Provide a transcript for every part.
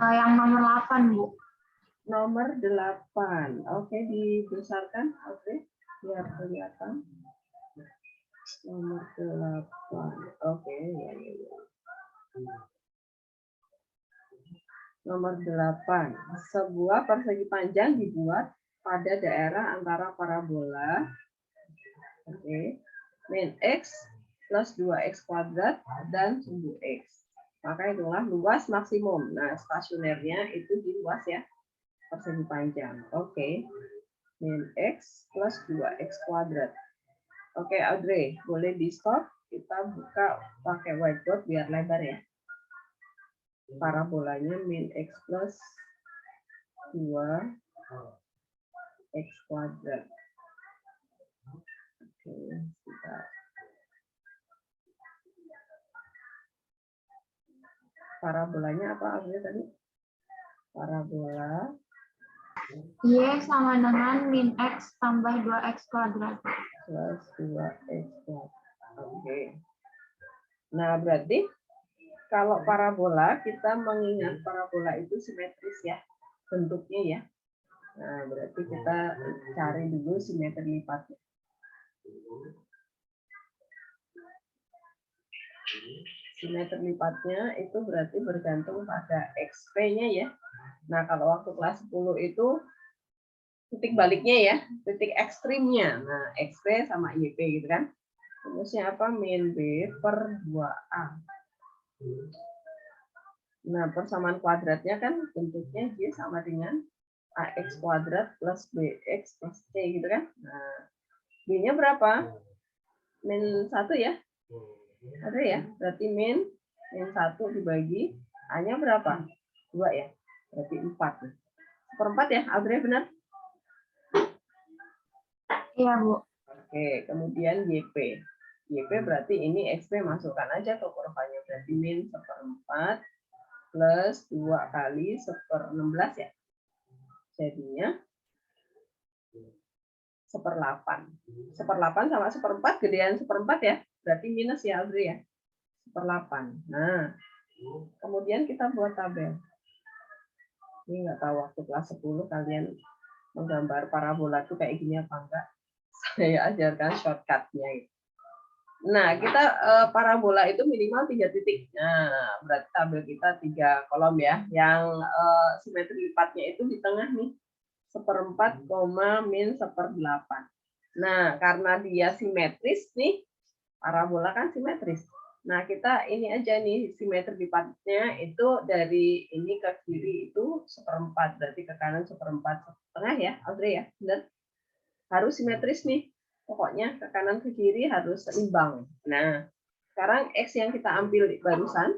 Yang nomor 8, Bu. Nomor 8. Oke, dibesarkan, oke, biar kelihatan. Nomor 8. Oke, ya. Nomor 8. Sebuah persegi panjang dibuat pada daerah antara parabola, oke, min X plus 2X kuadrat dan sumbu X. Maka itulah luas maksimum. Nah, stasionernya itu di luas ya, persegi panjang. Oke, min X plus 2X kuadrat. Oke, Audrey, boleh di stop. Kita buka pakai whiteboard biar lebar ya. Parabolanya min X plus 2X kuadrat. Oke, kita parabolanya apa Audrey tadi? Parabola Y sama dengan min X tambah 2X kuadrat. plus 2X kuadrat. Oke. Nah, berarti kalau parabola, kita mengingat parabola itu simetris ya, bentuknya ya. Nah, berarti kita cari dulu simetri lipatnya. Simetri lipatnya itu berarti bergantung pada XP-nya ya. Nah, kalau waktu kelas 10 itu titik baliknya ya, titik ekstrimnya. Nah, XP sama YP gitu kan. Rumusnya apa? Min B per 2A. Nah, persamaan kuadratnya kan bentuknya J sama dengan AX kuadrat plus BX plus C gitu kan. Nah, B-nya berapa? Min 1 ya. Ada ya? Berarti min 1 dibagi A-nya berapa? 2 ya. Berarti 4. Seperempat ya, Audrey benar? Iya, Bu. Oke, kemudian YP. YP berarti ini XP masukkan aja ke kurvanya. Berarti min 1/4 plus 2 kali 1/16 ya. Jadinya 1/8. 1/8 sama 1/4 gedean 1/4 ya. Berarti minus ya Audrey ya. 1/8. Nah, kemudian kita buat tabel. Ini nggak tahu waktu kelas 10 kalian menggambar parabola itu kayak gini apa enggak. Saya ajarkan shortcutnya. Nah, kita parabola itu minimal 3 titik. Nah, berarti tabel kita 3 kolom ya. Yang simetri lipatnya itu di tengah nih. 1/4, min 1/8. Nah, karena dia simetris nih, parabola kan simetris. Nah, kita ini aja nih, simetri lipatnya itu dari ini ke kiri itu 1/4. Berarti ke kanan 1/4. Tengah ya, Audrey ya? Benar? Harus simetris nih. Pokoknya ke kanan ke kiri harus seimbang. Nah, sekarang X yang kita ambil barusan,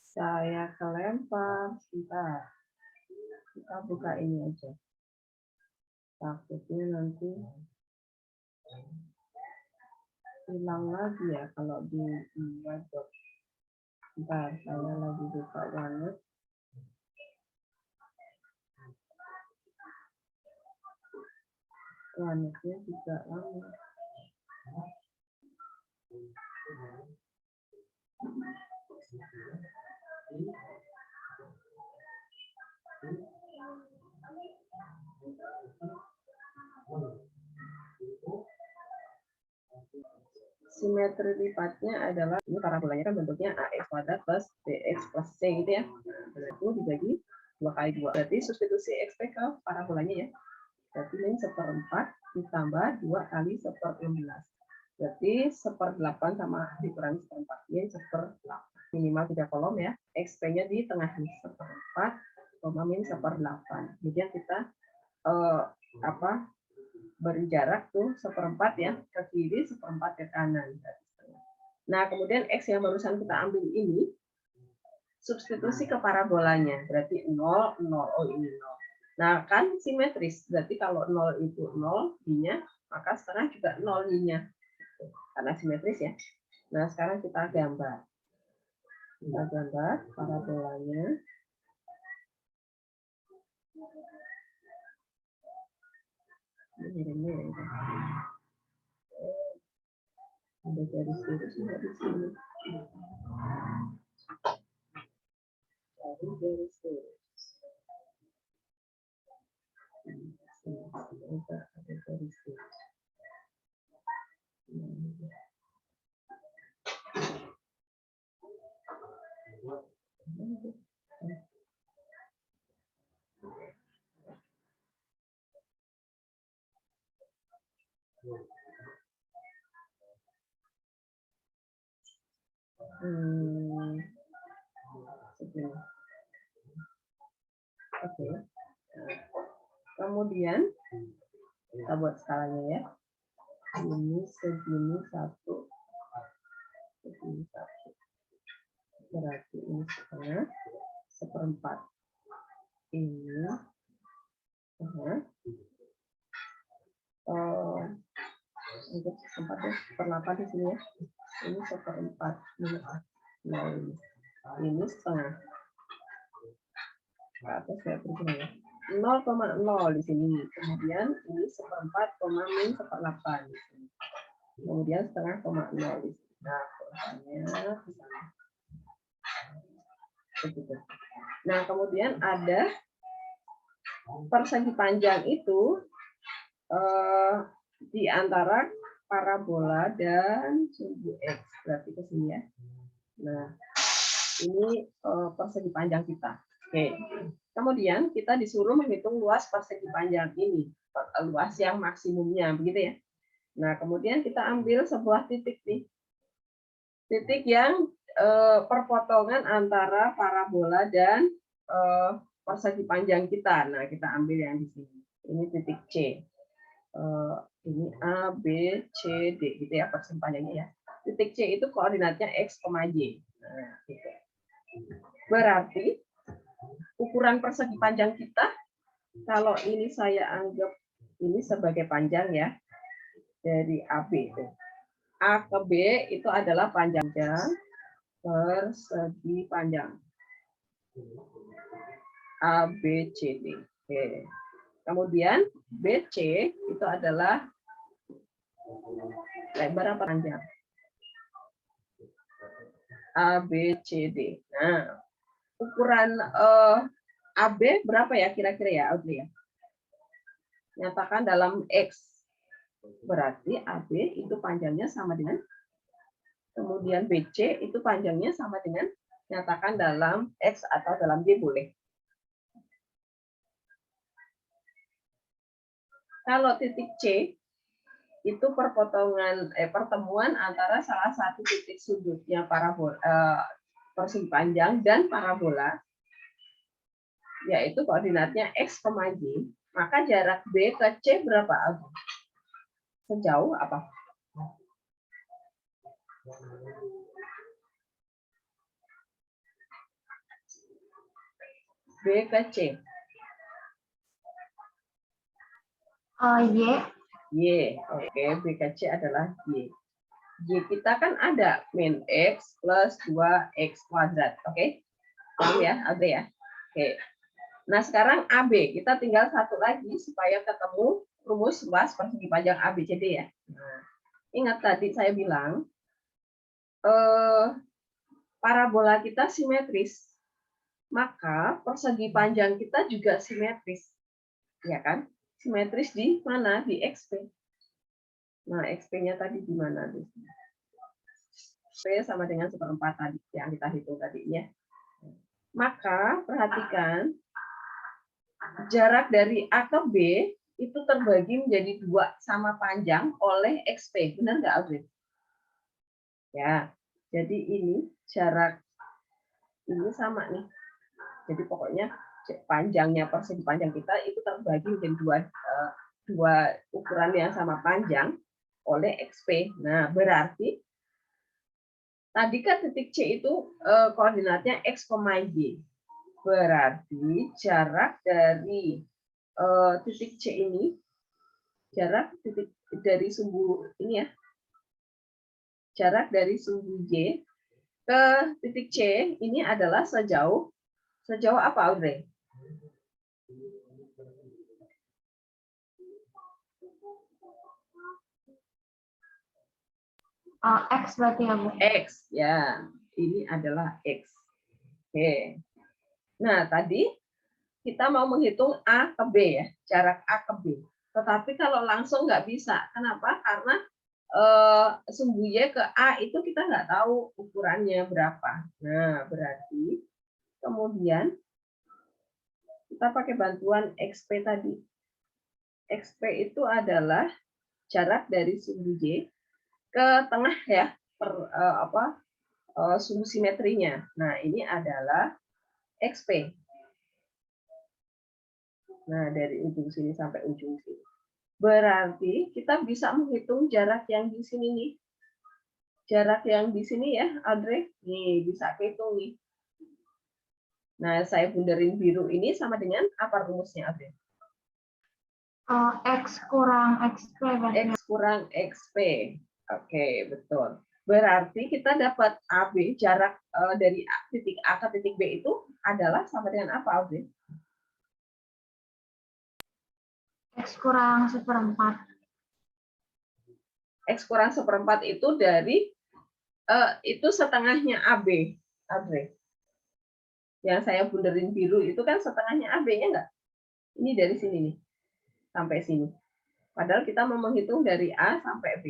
saya kelempar. Sebentar. Kita buka ini aja. Takutnya nanti hilang lagi ya kalau di whiteboard. Bentar, saya lagi buka OneNote. OneNote-nya juga lama. Simetri lipatnya adalah ini parabolanya kan bentuknya AX kuadrat plus BX plus C gitu ya. Nah, itu dibagi 2 kali 2. Berarti substitusi XP ke parabolanya ya. Berarti min 1/4 ditambah 2 kali 1/16. Berarti 1/8 sama dikurangi 1/4. Min 1/8. Minimal 3 kolom ya. XP-nya di tengah nih 1/4, min 1/8. Kemudian kita beri jarak tuh 1/4 ya ke kiri, 1/4 ke kanan. Nah, kemudian X yang barusan kita ambil ini substitusi ke parabolanya. Berarti 0, 0. Oh, ini 0. Nah, kan simetris. Berarti kalau 0 itu 0, Y-nya, maka setengah juga 0 Y-nya. Karena simetris ya. Nah, sekarang kita gambar. Kita gambar parabolanya. Ada garis-garis di sini. Cari garis lurus. Semoga ada garis lurus. Oke. Kemudian kita buat skalanya ya. Ini segini satu, segini satu. Berarti ini setengah, seperempat. Ini setengah. Untuk seperempat ya, seperlapan di sini ya. Ini seperempat minus nol. Ini setengah. Ke atas saya berikan ya. 0,0 di sini. Kemudian ini seperempat, min seperlapan. Kemudian setengah, nol di sini. Nah, kurangnya di sana. Begitu. Nah, kemudian ada persegi panjang itu di antara parabola dan sumbu X. Berarti ke sini ya. Nah, ini persegi panjang kita. Oke. Kemudian kita disuruh menghitung luas persegi panjang ini, luas yang maksimumnya, begitu ya. Nah, kemudian kita ambil sebuah titik nih. Titik yang perpotongan antara parabola dan persegi panjang kita. Nah, kita ambil yang di sini. Ini titik C. Ini A, B, C, D, gitu ya persegi panjangnya ya. Titik C itu koordinatnya X, Y. Nah, gitu. Berarti ukuran persegi panjang kita, kalau ini saya anggap ini sebagai panjang ya, dari AB itu. A ke B itu adalah panjang persegi panjang. A, B, C, D. Oke. Kemudian BC itu adalah lebar apa panjang? A, B, C, D. Nah, ukuran AB berapa ya kira-kira ya, Audrey ya? Nyatakan dalam X. Berarti AB itu panjangnya sama dengan, kemudian BC itu panjangnya sama dengan, nyatakan dalam X atau dalam Y boleh. Kalau titik C itu pertemuan antara salah satu titik sudutnya parabola persegi panjang dan parabola, yaitu koordinatnya X, Y, maka jarak B ke C berapa? Sejauh apa? B ke C. Y. Y. Oke, B ke C adalah Y. Y kita kan ada min X plus 2X kuadrat. Oke? Paham ya? AB ya? Oke. Nah, sekarang AB. Kita tinggal satu lagi supaya ketemu rumus luas persegi panjang ABCD ya. Nah, ingat tadi saya bilang, parabola kita simetris. Maka persegi panjang kita juga simetris. Ya kan? Simetris di mana? Di XP. Nah, XP-nya tadi di mana? XP sama dengan seperempat tadi yang kita hitung tadi ya. Maka perhatikan jarak dari A ke B itu terbagi menjadi 2 sama panjang oleh XP. Benar nggak, Audrey? Ya, jadi ini jarak ini sama nih. Jadi pokoknya panjangnya persegi panjang kita itu terbagi menjadi dua ukuran yang sama panjang oleh XP. Nah, berarti tadi kan titik C itu koordinatnya X, Y. Berarti jarak dari titik C ini, jarak titik dari sumbu ini ya, jarak dari sumbu Y ke titik C ini adalah sejauh apa, Audrey? X berarti ya, Bu? X, ya. Ini adalah X. Oke. Nah, tadi kita mau menghitung A ke B ya, jarak A ke B. Tetapi kalau langsung nggak bisa. Kenapa? Karena sumbu Y ke A itu kita nggak tahu ukurannya berapa. Nah, berarti kemudian kita pakai bantuan XP tadi. XP itu adalah jarak dari sumbu Y ke tengah ya, sumbu simetrinya. Nah, ini adalah XP. Nah, dari ujung sini sampai ujung sini. Berarti kita bisa menghitung jarak yang di sini nih. Jarak yang di sini ya, Audrey. Nih, bisa hitung nih. Nah, saya bundarin biru ini sama dengan apa rumusnya, Audrey? X kurang XP berarti. X kurang XP. Oke, betul. Berarti kita dapat AB, jarak dari titik A ke titik B itu adalah sama dengan apa, Audrey? X kurang 1/4. X kurang 1/4 itu dari itu setengahnya AB, Audrey. Yang saya bundarin biru itu kan setengahnya AB-nya enggak? Ini dari sini nih, sampai sini. Padahal kita mau menghitung dari A sampai B.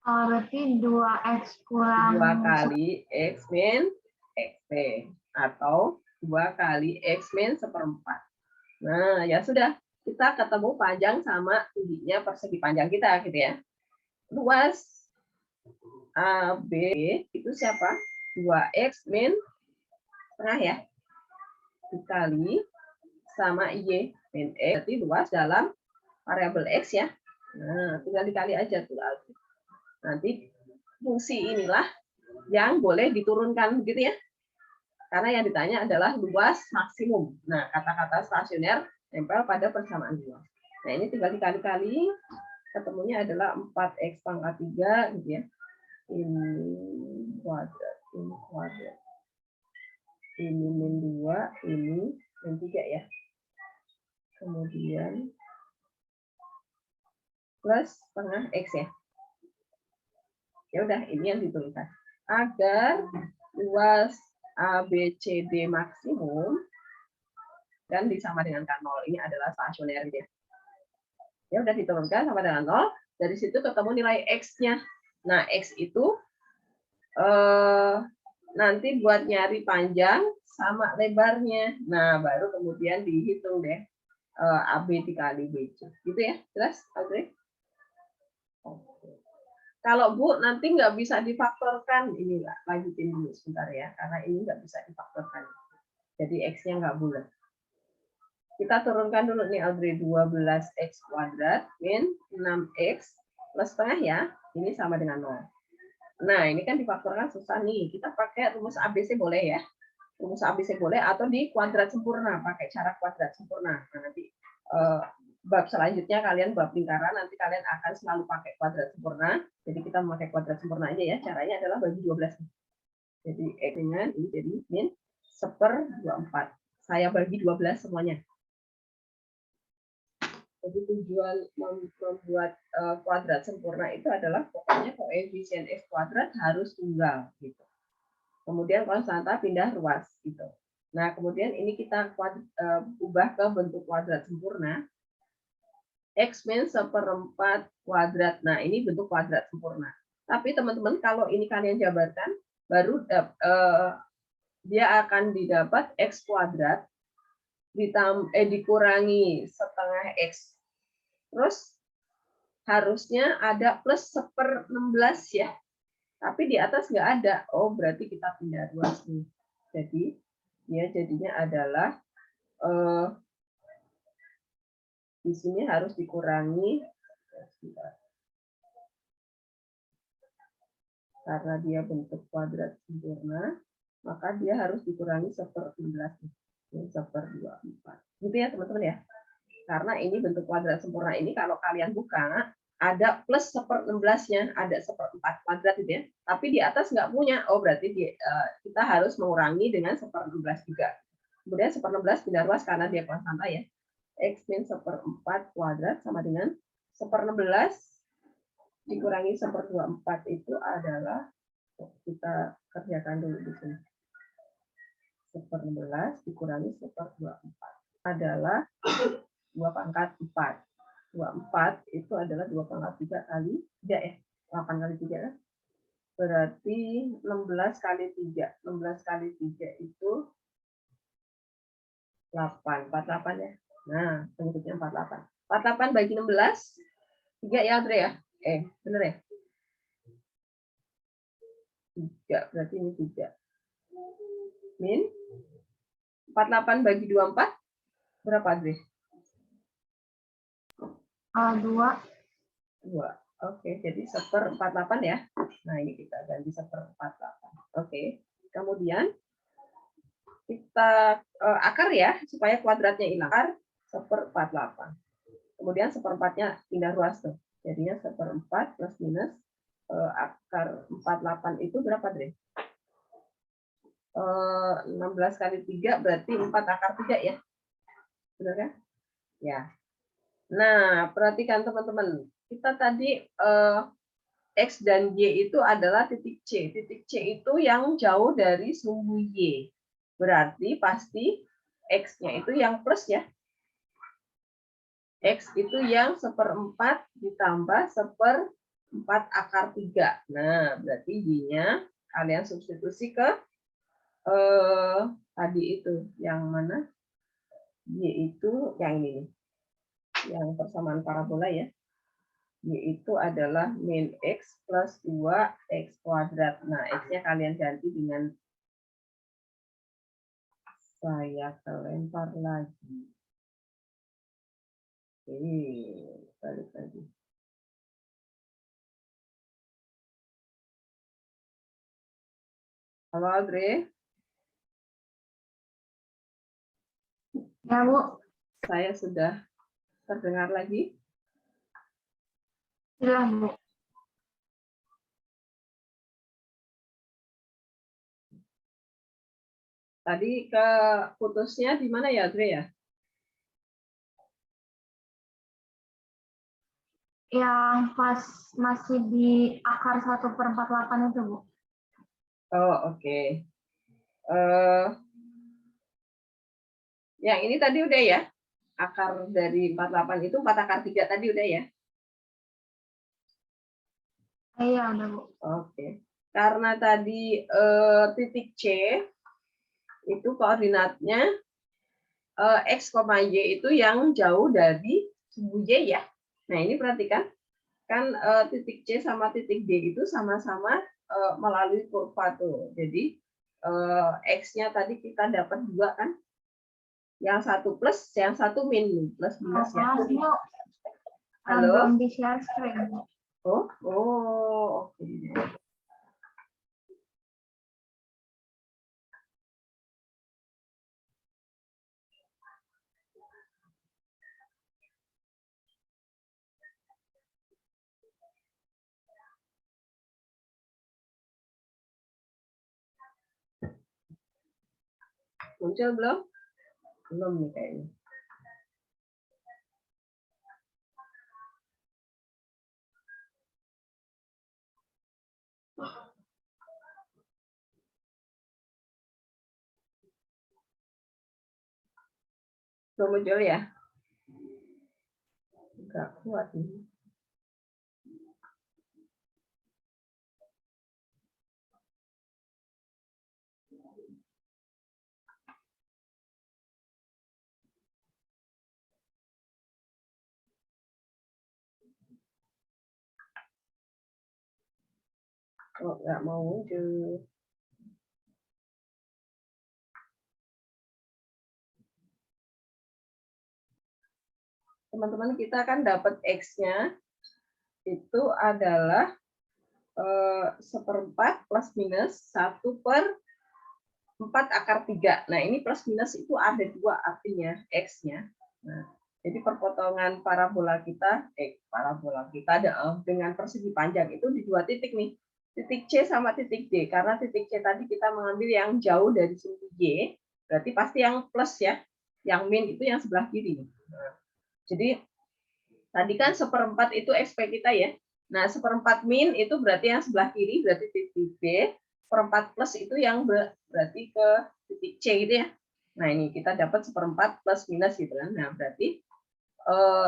Berarti 2X kurang 2 kali X min XP. Atau 2 kali X min 1/4. Nah, ya sudah. Kita ketemu panjang sama tingginya persegi panjang kita, gitu ya. Luas AB itu siapa? 2X min setengah ya. Dikali sama Y min X. Berarti luas dalam variabel X ya. Nah, tinggal dikali aja tuh. Nanti fungsi inilah yang boleh diturunkan gitu ya. Karena yang ditanya adalah luas maksimum. Nah, kata-kata stasioner nempel pada persamaan luas. Nah, ini tinggal dikali-kali, ketemunya adalah 4X pangkat 3 gitu ya. Ini kuadrat, ini kuadrat. Ini min 2, ini min 3 ya. Kemudian plus setengah X ya. Ya udah, ini yang diturunkan. Agar luas ABCD maksimum dan disama dengan K0. Ini adalah stasioner ya. Ya udah diturunkan sama dengan 0. Dari situ ketemu nilai X-nya. Nah, X itu nanti buat nyari panjang sama lebarnya. Nah, baru kemudian dihitung deh AB dikali BC. Gitu ya, jelas, Audrey? Oke. Kalau Bu nanti nggak bisa difaktorkan, ini lanjutin dulu sebentar ya, karena ini nggak bisa difaktorkan. Jadi X-nya nggak bulat. Kita turunkan dulu nih Audrey, 12X kuadrat min 6X plus setengah ya, ini sama dengan 0. Nah, ini kan difaktorkan susah nih. Kita pakai rumus ABC boleh ya. Rumus ABC boleh atau di kuadrat sempurna, pakai cara kuadrat sempurna. Nah, nanti bab selanjutnya kalian bab lingkaran, nanti kalian akan selalu pakai kuadrat sempurna. Jadi kita memakai kuadrat sempurna aja ya. Caranya adalah bagi 12. Jadi X dengan ini jadi min 1/24. Saya bagi 12 semuanya. Jadi tujuan membuat kuadrat sempurna itu adalah pokoknya koefisien X kuadrat harus tunggal gitu. Kemudian konstanta pindah ruas gitu. Nah, kemudian ini kita ubah ke bentuk kuadrat sempurna. X min 1/4 kuadrat. Nah, ini bentuk kuadrat sempurna. Tapi teman-teman kalau ini kalian jabarkan baru dia akan didapat X kuadrat dikurangi setengah X. Terus harusnya ada plus 1/16 ya. Tapi di atas nggak ada. Oh, berarti kita pindah ruas nih. Jadi, ya jadinya adalah di sini harus dikurangi. Karena dia bentuk kuadrat sempurna, maka dia harus dikurangi 1/16. 1/24. Gitu ya, teman-teman ya. Karena ini bentuk kuadrat sempurna ini kalau kalian buka ada plus 1/16-nya, ada 1/4 kuadrat gitu ya. Tapi di atas nggak punya. Oh, berarti kita harus mengurangi dengan 1/16 juga. Kemudian 1/16 pindah ruas karena dia konstanta ya. X min 1/4 kuadrat sama dengan 1/16 dikurangi 1/24 itu adalah, kita kerjakan dulu di sini. 1/11 dikurangi 1/24 adalah 2/4. 24 itu adalah 2/3 kali 3 ya. 8 kali 3 kan? Berarti 16 kali 3. 16 kali 3 itu 8. 48 ya. Nah, penyebutnya 48. 48 bagi 16. 3 ya, Andre ya? Bener ya? 3, berarti ini 3. Min 48 bagi 24 berapa, Andre? 2. 2. Oke, jadi 1/48 ya. Nah, ini kita ganti 1/48. Oke. Kemudian kita akar ya, supaya kuadratnya hilang. Akar 1/48. Kemudian 1/4-nya pindah ruas tuh. Jadinya 1/4 plus minus akar 48 itu berapa, Dre? 16 kali 3 berarti 4 akar 3 ya. Benar kan? Ya. Nah, perhatikan teman-teman. Kita tadi X dan Y itu adalah titik C. Titik C itu yang jauh dari sumbu Y. Berarti pasti X-nya itu yang plus ya. X itu yang 1/4 ditambah 1/4 akar 3. Nah, berarti Y-nya kalian substitusi ke tadi itu. Yang mana? Y itu yang ini. Yang persamaan parabola ya. Yaitu adalah min X plus 2X kuadrat. Nah, X-nya kalian ganti dengan, saya kelempar lagi. Balik lagi. Halo, Audrey. Ya, Bu. Saya sudah terdengar lagi. Iya, Bu. Tadi ke putusnya di mana ya, Audrey ya? Yang pas masih di akar 1/48 itu, Bu. Oh, oke. Yang ini tadi udah ya? Akar dari 48 itu 4 akar 3 tadi udah ya? Iya, udah, Bu. Oke. Karena tadi titik C itu koordinatnya X, Y itu yang jauh dari sumbu Y ya. Nah, ini perhatikan. Kan titik C sama titik D itu sama-sama melalui kurva tuh. Jadi X-nya tadi kita dapat 2 kan. Yang satu plus, yang satu min. Plus minus ya. Bu. Halo? Belum di share screen. Oh, oke. Muncul belum? Belum nih kayaknya. Belum muncul ya? Enggak kuat ini. Oh, enggak mau muncul. Teman-teman, kita kan dapat X-nya itu adalah 1/4 plus minus 1/4 akar 3. Nah, ini plus minus itu ada 2 artinya X-nya. Nah, jadi perpotongan parabola kita dengan persegi panjang itu di 2 titik nih. Titik C sama titik D. Karena titik C tadi kita mengambil yang jauh dari sumbu Y, berarti pasti yang plus ya. Yang min itu yang sebelah kiri. Nah, jadi tadi kan 1/4 itu XP kita ya. Nah, seperempat min itu berarti yang sebelah kiri, berarti titik B. Seperempat plus itu yang berarti ke titik C gitu ya. Nah, ini kita dapat seperempat plus minus gitu kan. Nah, berarti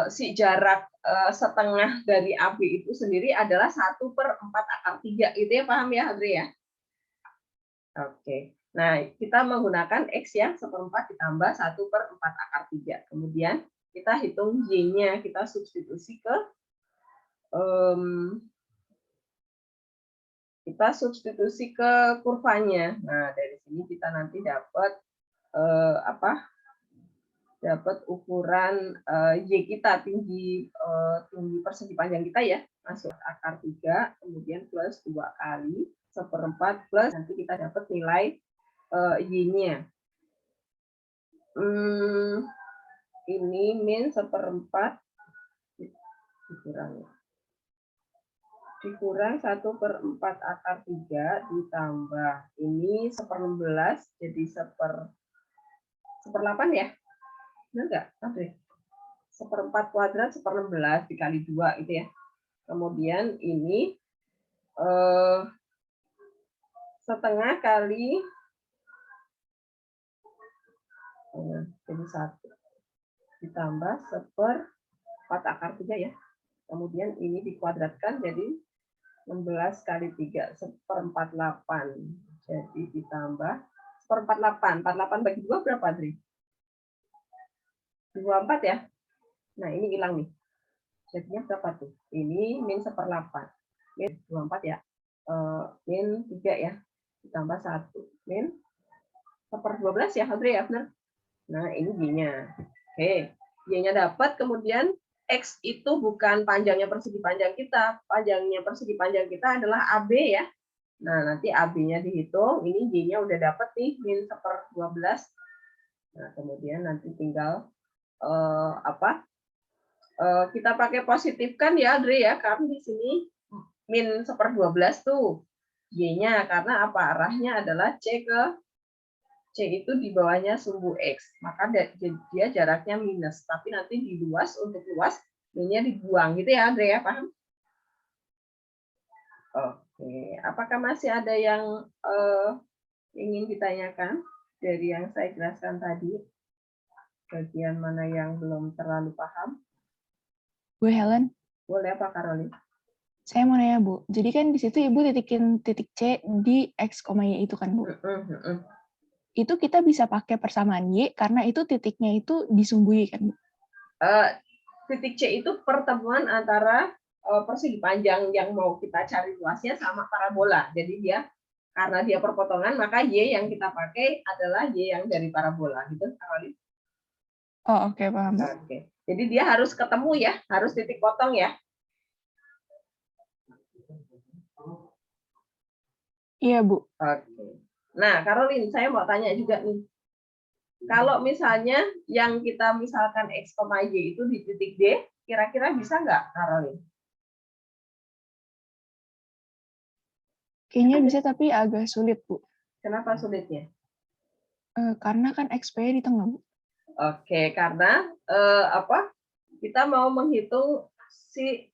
si jarak setengah dari AB itu sendiri adalah 1/4 akar 3 gitu ya, paham ya Adri ya? Oke. Nah, kita menggunakan X ya, seperempat ditambah 1/4 akar 3. Kemudian kita hitung Y-nya, kita substitusi ke kurvanya. Nah, dari sini kita nanti dapat dapat ukuran Y kita, tinggi persegi panjang kita ya, masuk akar 3, kemudian plus 2 kali 1/4 plus nanti kita dapat nilai Y-nya. Ini min 1/4 dikurang 1/4 akar 3 ditambah ini 1/16 jadi 1/8 ya, benar nggak? Oke. 1/4 kuadrat 1/16 dikali 2 itu ya. Kemudian ini setengah kali jadi 1 ditambah 1/4 akar 3 ya. Kemudian ini dikuadratkan jadi 16 kali 3 1/48. Jadi ditambah 1/48. 48 bagi 2 berapa, Adri? 24 ya. Nah, ini hilang nih. Jadinya berapa tuh? Ini min 1/8. Min 24 ya. Min 3 ya. Ditambah 1. Min 1/12 ya, Adri ya, benar? Nah, ini Y-nya. Oke. Y-nya dapat, kemudian X itu bukan panjangnya persegi panjang kita. Panjangnya persegi panjang kita adalah AB ya. Nah, nanti AB-nya dihitung. Ini Y-nya udah dapat nih, min 1/12. Nah, kemudian nanti tinggal kita pakai positifkan ya, Adri ya. Karena di sini min 1/12 tuh Y-nya. Karena apa? Arahnya adalah C itu di bawahnya sumbu X, maka dia jaraknya minus, tapi nanti untuk luas, Y-nya dibuang gitu ya, Andrea, paham? Oke, apakah masih ada yang ingin ditanyakan dari yang saya jelaskan tadi? Bagian mana yang belum terlalu paham? Bu Helen, Boleh apa, Caroline? saya mau nanya Bu, jadi kan di situ Ibu titikin titik C di X, Y itu kan Bu? Itu kita bisa pakai persamaan Y karena itu titiknya itu di sumbu Y kan Bu? Titik C itu pertemuan antara persegi panjang yang mau kita cari luasnya sama parabola. Jadi karena dia perpotongan, maka Y yang kita pakai adalah Y yang dari parabola. Gitu, Caroline? Oh, oke, paham. Oke. Jadi dia harus ketemu ya, harus titik potong ya. Iya, Bu. Oke. Nah, Caroline, saya mau tanya juga nih. Kalau misalnya yang kita misalkan X, Y itu di titik D, kira-kira bisa nggak, Caroline? Kayaknya bisa, tapi agak sulit, Bu. Kenapa sulitnya? Karena kan XP di tengah, Bu. Oke, karena kita mau menghitung si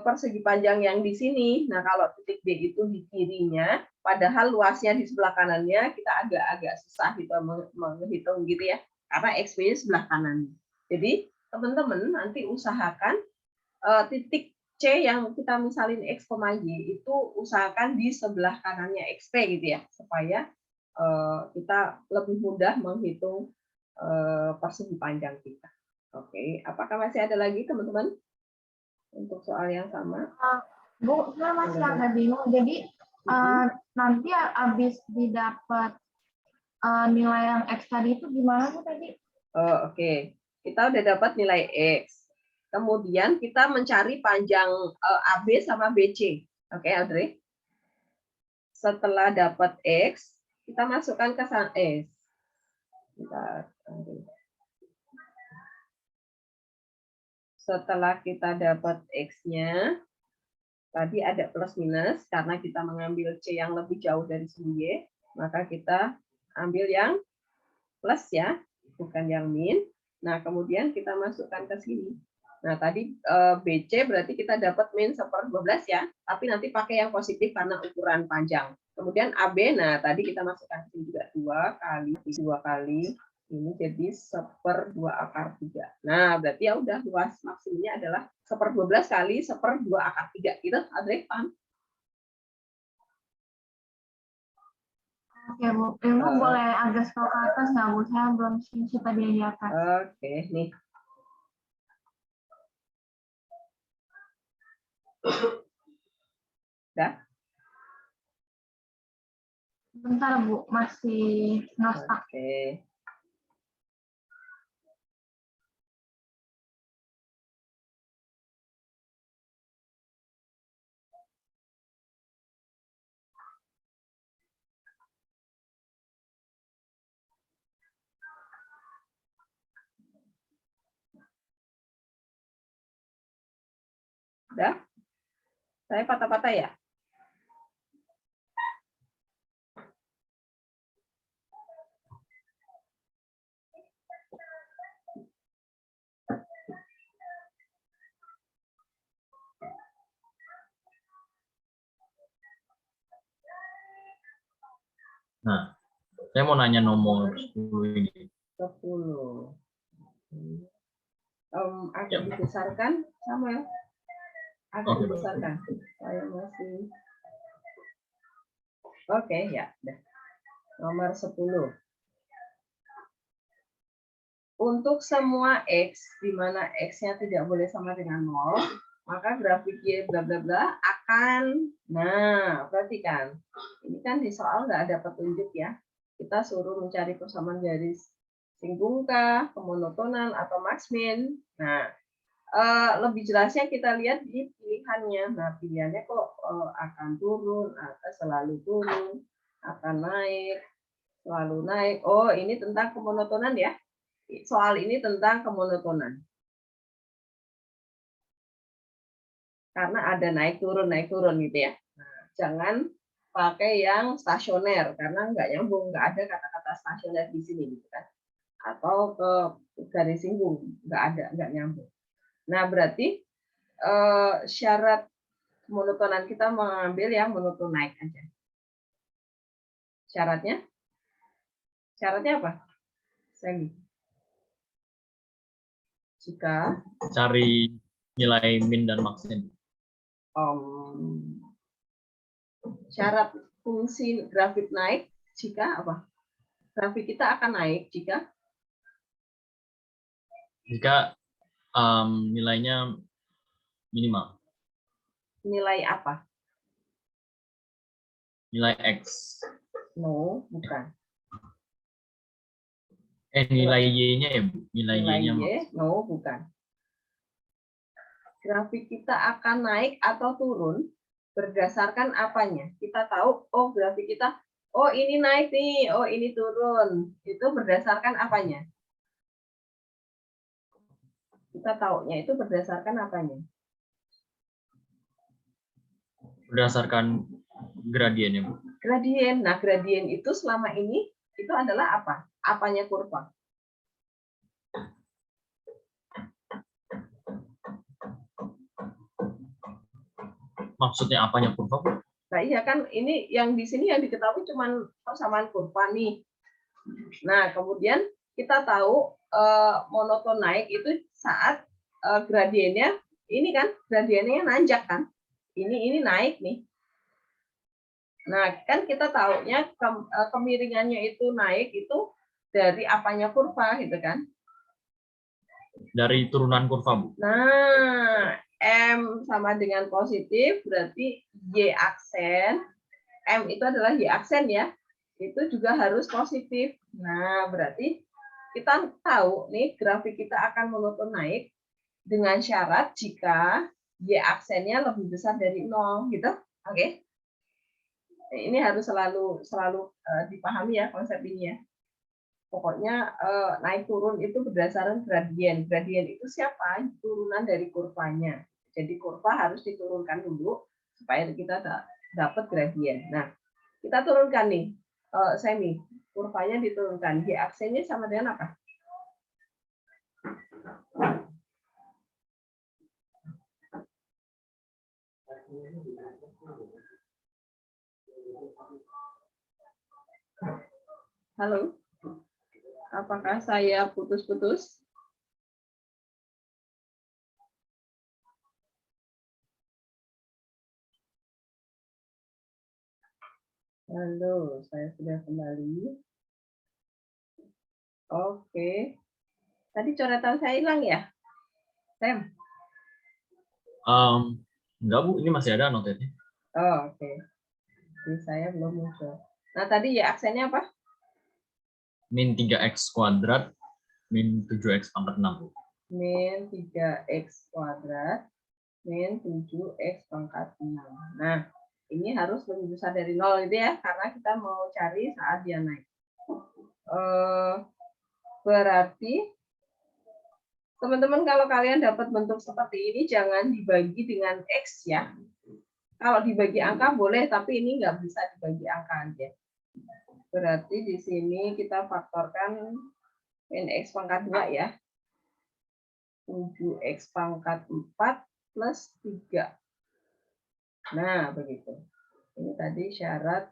persegi panjang yang di sini. Nah, kalau titik D itu di kirinya, padahal luasnya di sebelah kanannya, kita agak-agak susah gitu menghitung gitu ya, karena XP-nya sebelah kanan. Jadi, teman-teman nanti usahakan titik C yang kita misalin X, Y itu usahakan di sebelah kanannya XP gitu ya, supaya kita lebih mudah menghitung persegi panjang kita. Oke, apakah masih ada lagi teman-teman untuk soal yang sama? Bu, saya masih agak bingung. Jadi nanti habis didapat nilai yang X tadi itu gimana Bu tadi? Oke. Kita udah dapat nilai X. Kemudian kita mencari panjang AB sama BC. Oke, Audrey? Setelah dapat X, kita masukkan ke sana S. Setelah kita dapat X-nya, tadi ada plus minus, karena kita mengambil C yang lebih jauh dari sumbu Y, maka kita ambil yang plus ya, bukan yang min. Nah, kemudian kita masukkan ke sini. Nah, tadi BC berarti kita dapat min 1/12 ya, tapi nanti pakai yang positif karena ukuran panjang. Kemudian AB, nah tadi kita masukkan ini juga 2 kali, ini jadi 1/2/3. Nah, berarti ya udah luas maksimumnya adalah 1/12 kali 1/2/3. Gitu, Adri, paham? Oke, Bu. Ibu boleh agak scroll ke atas nggak, Bu? Saya belum screenshot tadi yang di atas. Oke, nih. Dah? Bentar, Bu. Masih nge-stuck. Oke. Dah? Saya patah-patah ya? Nah, saya mau nanya nomor 10 ini. 10. Agak Ya. dibesarkan, Samuel. Agak Oke, dibesarkan. Saya masih. Oke, ya. Dah. Nomor 10. Untuk semua X, di mana X-nya tidak boleh sama dengan 0, maka grafik Y bla bla bla akan, nah, perhatikan. Ini kan di soal nggak ada petunjuk ya. Kita suruh mencari persamaan garis singgungkah, kemonotonan, atau max-min. Nah, lebih jelasnya kita lihat di pilihannya. Nah, pilihannya kok akan turun, atau selalu turun, akan naik, selalu naik. Oh, ini tentang kemonotonan ya. Soal ini tentang kemonotonan. Karena ada naik turun gitu ya. Nah, jangan pakai yang stasioner karena nggak nyambung, nggak ada kata-kata stasioner di sini gitu kan. Atau ke garis singgung, nggak nyambung. Nah, berarti syarat kemonotonan kita mengambil yang monoton naik aja. Syaratnya apa? Semi. Jika Cari nilai min dan maksin. Syarat fungsi grafik naik jika apa? Grafik kita akan naik jika Nilainya minimal. Nilai apa? Nilai X. No, bukan. Nilai Y-nya ya, Bu. Nilai Y-nya Y, no, bukan. Grafik kita akan naik atau turun berdasarkan apanya? Kita tahu, oh grafik kita, oh ini naik nih, oh ini turun. Itu berdasarkan apanya? Kita taunya itu berdasarkan apanya? berdasarkan gradiennya, Bu. Gradien. Nah, gradien itu selama ini itu adalah apa? Apanya kurva? Maksudnya apanya kurva, Bu? Nah, iya kan ini yang di sini yang diketahui cuma persamaan kurva nih. Nah, kemudian kita tahu monoton naik itu saat gradiennya ini kan gradiennya nanjak kan. Ini naik nih. Nah, kan kita taunya kemiringannya itu naik itu dari apanya kurva gitu kan. Dari turunan kurva, Bu. Nah, M sama dengan positif berarti Y aksen. M itu adalah Y aksen ya. Itu juga harus positif. Nah, berarti kita tahu nih grafik kita akan monoton naik dengan syarat jika Y aksennya lebih besar dari 0 gitu. Oke. Ini harus selalu dipahami ya konsep ini ya. Pokoknya naik turun itu berdasarkan gradien. Gradien itu siapa? Turunan dari kurvanya. Jadi kurva harus diturunkan dulu supaya kita dapat gradien. Nah, kita turunkan nih semi. Kurvanya diturunkan. Y aksennya sama dengan apa? Halo? Apakah saya putus-putus? Halo, saya sudah kembali. Oke. Tadi coretan saya hilang ya? Sam? Enggak Bu, ini masih ada notetnya. Oh, oke. Jadi saya belum muncul. Nah, tadi ya aksennya apa? Min 3x kuadrat, min 7x pangkat 6. Min 3x kuadrat, min 7x pangkat 6. Nah, ini harus lebih besar dari 0 itu ya, karena kita mau cari saat dia naik. Berarti, teman-teman kalau kalian dapat bentuk seperti ini, jangan dibagi dengan X ya. Kalau dibagi angka boleh, tapi ini nggak bisa dibagi angka aja. Berarti di sini kita faktorkan min X pangkat 2 ya. 7X pangkat 4 plus 3. Nah, begitu. Ini tadi syarat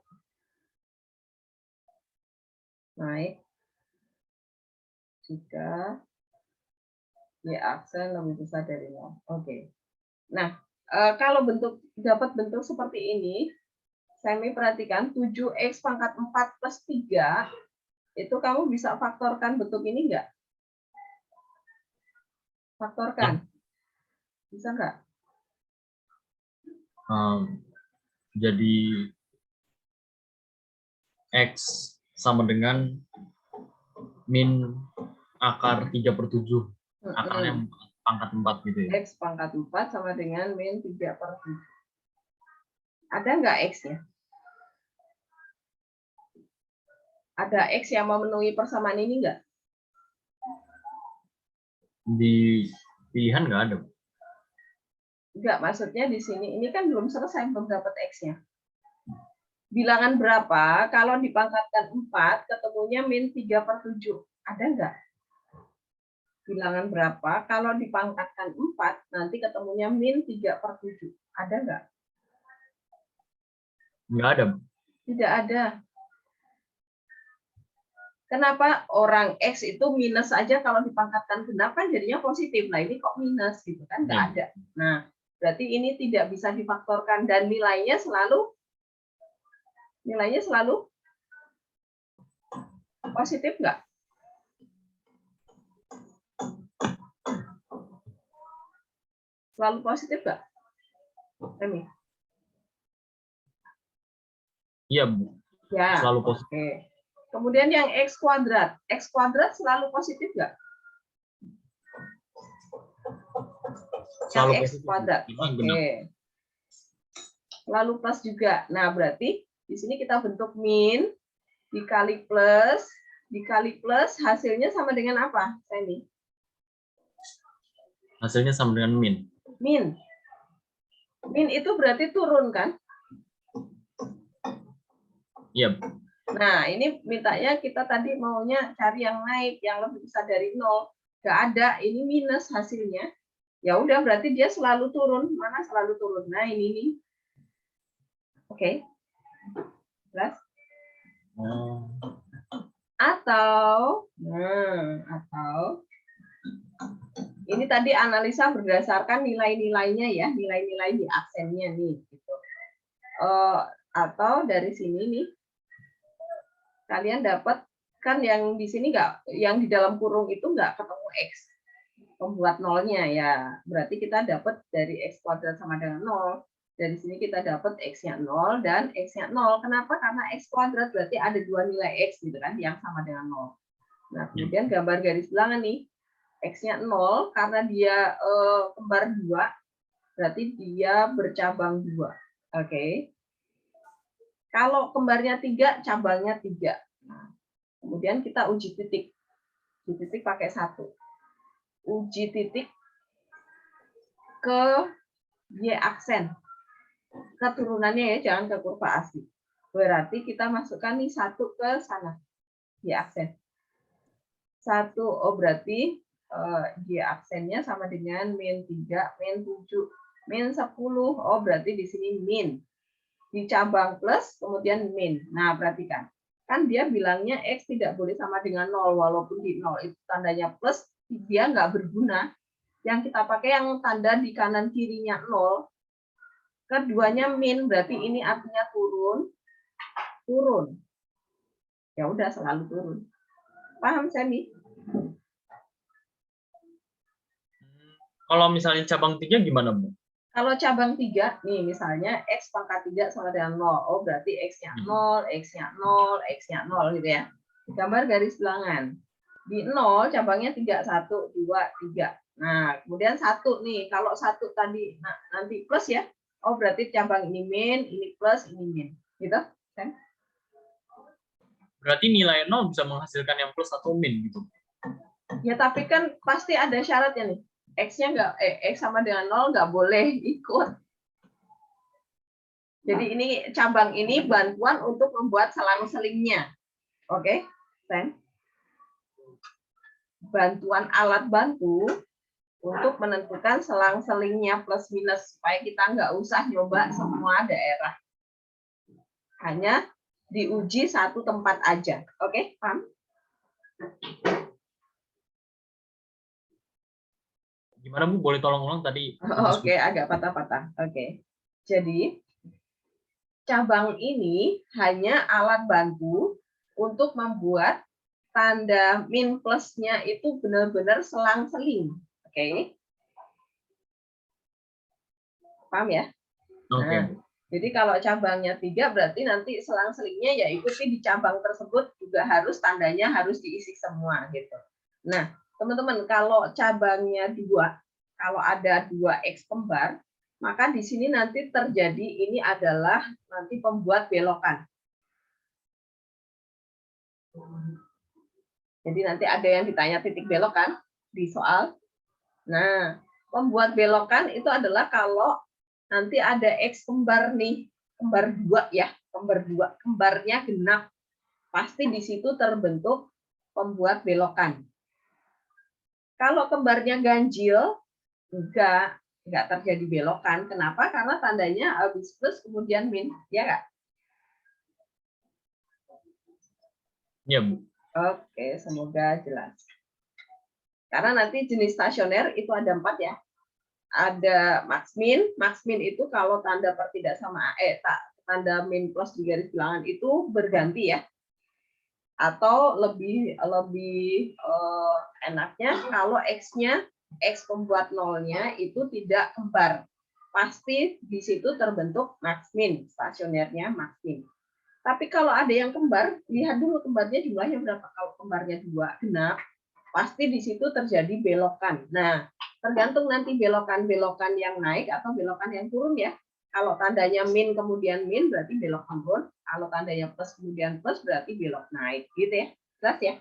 naik jika Y aksen lebih besar dari 0. Oke. Nah, kalau dapat bentuk seperti ini, Semi perhatikan 7X pangkat 4 plus 3, itu kamu bisa faktorkan bentuk ini enggak? Faktorkan. Bisa enggak? Jadi X sama dengan min akar 3/7. Akarnya pangkat 4 gitu ya. X pangkat 4 sama dengan min 3/7. Ada enggak X-nya? Ada X yang memenuhi persamaan ini enggak? Di pilihan nggak ada. Enggak, maksudnya di sini ini kan belum selesai, belum dapat X-nya. Bilangan berapa kalau dipangkatkan 4 ketemunya min 3/7? Ada enggak? Bilangan berapa kalau dipangkatkan 4 nanti ketemunya min 3/7? Ada enggak? Nggak ada. Tidak ada. Kenapa orang X itu minus aja kalau dipangkatkan genap kan jadinya positif. Nah ini kok minus gitu kan, nggak ada. Nah berarti ini tidak bisa difaktorkan dan nilainya selalu positif nggak? Selalu positif nggak? Emi? Iya Bu. Ya. Selalu positif. Oke. Kemudian yang X kuadrat selalu positif nggak? Yang X kuadrat. Oke. Lalu plus juga. Nah, berarti di sini kita bentuk min dikali plus hasilnya sama dengan apa? Ini. Hasilnya sama dengan min. Min. Min itu berarti turun kan? Iya. Nah, ini mintanya kita tadi maunya cari yang naik, yang lebih besar dari 0. Nggak ada, ini minus hasilnya. Ya udah, berarti dia selalu turun. Mana selalu turun? Nah, ini nih. Oke. Jelas? Atau ini tadi analisa berdasarkan nilai-nilainya ya, nilai-nilai di aksennya nih. Gitu. Atau dari sini nih, kalian dapat kan yang di sini nggak, yang di dalam kurung itu nggak ketemu X. Pembuat nolnya ya, berarti kita dapat dari X kuadrat sama dengan 0. Dari sini kita dapat X-nya 0 dan X-nya 0. Kenapa? Karena X kuadrat berarti ada dua nilai X gitu kan, yang sama dengan 0. Nah, kemudian gambar garis bilangan nih, X-nya 0 karena dia kembar 2, berarti dia bercabang 2. Oke. Kalau kembarnya 3, cabangnya 3. Nah, kemudian kita uji titik. Uji titik pakai 1. Uji titik ke Y aksen. Keturunannya ya, jangan ke kurva asli. Berarti kita masukkan nih 1 ke sana. Y aksen. 1, berarti Y aksennya sama dengan min 3, min 7. min 10. Oh, berarti di sini min. Di cabang plus, kemudian min. Nah, perhatikan. Kan dia bilangnya X tidak boleh sama dengan 0, walaupun di 0 itu tandanya plus, dia nggak berguna. Yang kita pakai yang tanda di kanan kirinya 0, keduanya min, berarti ini artinya turun, turun. Ya udah, selalu turun. Paham, Semi? Kalau misalnya cabang 3 gimana, Bu? Kalau cabang 3, nih misalnya X pangkat 3 sama dengan 0. Oh, berarti X-nya 0, X-nya 0, X-nya 0 gitu ya. Gambar garis bilangan. Di 0, cabangnya 3, 1, 2, 3. Nah, kemudian 1 nih. Kalau 1 tadi nanti plus ya. Oh, berarti cabang ini min, ini plus, ini min. Gitu kan? Berarti nilai 0 bisa menghasilkan yang plus atau min gitu. Ya, tapi kan pasti ada syaratnya nih. X-nya nggak, X sama dengan 0 nggak boleh ikut. Jadi ini cabang ini bantuan untuk membuat selang-selingnya. Oke, Sen? Bantuan alat bantu untuk menentukan selang-selingnya plus minus supaya kita nggak usah nyoba semua daerah. Hanya diuji satu tempat aja. Oke, paham? Gimana, Bu? Boleh tolong ulang tadi? Oke, agak patah-patah. Oke. Jadi cabang ini hanya alat bantu untuk membuat tanda min plusnya itu benar-benar selang-seling. Oke. Paham ya? Oke. Nah, jadi kalau cabangnya 3 berarti nanti selang-selingnya ya ikuti di cabang tersebut juga harus tandanya harus diisi semua gitu. Nah, teman-teman kalau cabangnya 2, kalau ada 2 X kembar, maka di sini nanti terjadi ini adalah nanti pembuat belokan. Jadi nanti ada yang ditanya titik belok kan di soal. Nah, pembuat belokan itu adalah kalau nanti ada X kembar nih, kembar 2 ya, kembar 2, kembarnya genap. Pasti di situ terbentuk pembuat belokan. Kalau kembarnya ganjil, enggak terjadi belokan. Kenapa? Karena tandanya habis plus kemudian min, ya enggak? Iya, Bu. Oke, semoga jelas. Karena nanti jenis stasioner itu ada 4 ya. Ada max min itu kalau tanda per tidak sama tanda min plus di garis bilangan itu berganti ya. Atau lebih enaknya kalau X-nya X pembuat nolnya itu tidak kembar. Pasti di situ terbentuk max min, stasionernya max min. Tapi kalau ada yang kembar, lihat dulu kembarnya jumlahnya berapa. Kalau kembarnya 2 genap, pasti di situ terjadi belokan. Nah, tergantung nanti belokan-belokan yang naik atau belokan yang turun ya. Kalau tandanya min kemudian min berarti belok turun. Kalau tandanya plus kemudian plus berarti belok naik. Gitu ya. Jelas ya?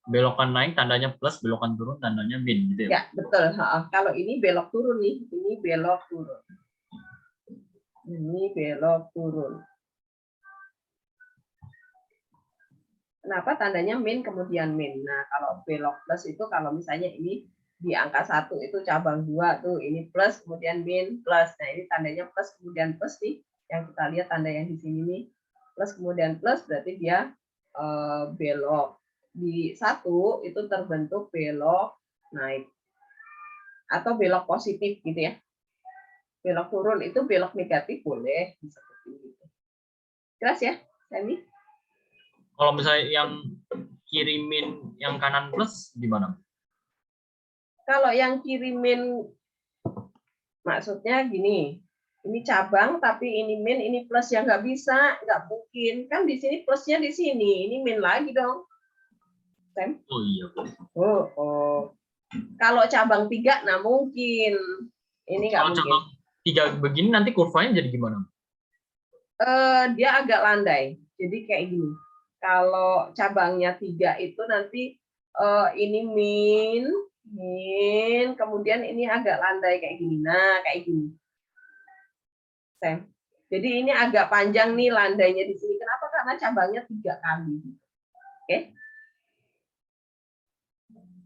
Belokan naik tandanya plus, belokan turun tandanya min gitu ya. Ya, betul. Kalau ini belok turun nih, ini belok turun. Ini belok turun. Kenapa tandanya min kemudian min? Nah, kalau belok plus itu kalau misalnya ini di angka 1 itu cabang 2 tuh, ini plus kemudian min plus. Nah, ini tandanya plus kemudian plus nih. Yang kita lihat tanda yang di sini nih. Plus kemudian plus berarti dia belok. Di 1 itu terbentuk belok naik. Atau belok positif gitu ya. Belok turun itu belok negatif boleh seperti itu. Jelas ya, Sami? Kalau misalnya yang kiri min, yang kanan plus gimana? Kalau yang kiri min, maksudnya gini, ini cabang tapi ini min, ini plus yang nggak bisa, nggak mungkin. Kan di sini plusnya di sini, ini min lagi dong. Sam? Oh iya. Oh. Kalau cabang 3, nah mungkin. Ini nggak mungkin. Kalau cabang 3 begini nanti kurvanya jadi gimana? Dia agak landai. Jadi kayak gini. Kalau cabangnya 3 itu nanti ini min, kemudian ini agak landai kayak gini. Nah, kayak gini. Sam. Jadi ini agak panjang nih landainya di sini. Kenapa? Karena cabangnya 3 kali. Oke.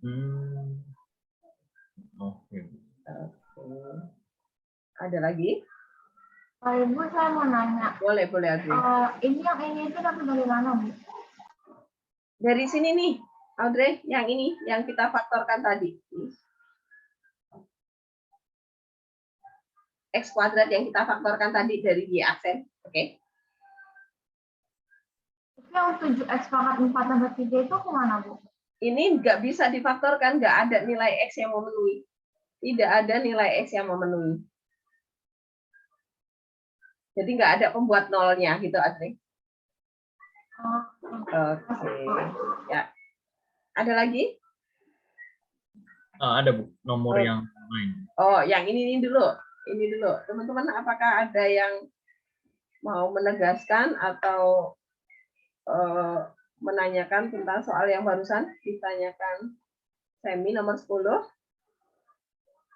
Oke. Oke. Ada lagi? Pak Ibu, saya mau nanya. Boleh, Audrey. Ini yang ini itu dapat dari mana, Bu? Dari sini nih, Audrey, yang ini, yang kita faktorkan tadi. X kuadrat yang kita faktorkan tadi dari Y aksen. Oke. Yang 7X pangkat 4 tambah 3 itu kemana, Bu? Ini nggak bisa difaktorkan, nggak ada nilai X yang memenuhi. Tidak ada nilai X yang memenuhi. Jadi nggak ada pembuat nolnya gitu, Adri. Oke. Ya. Ada lagi? Ada Bu, nomor yang lain. Oh, yang ini dulu. Ini dulu. Teman-teman, apakah ada yang mau menegaskan atau menanyakan tentang soal yang barusan ditanyakan Semi nomor 10?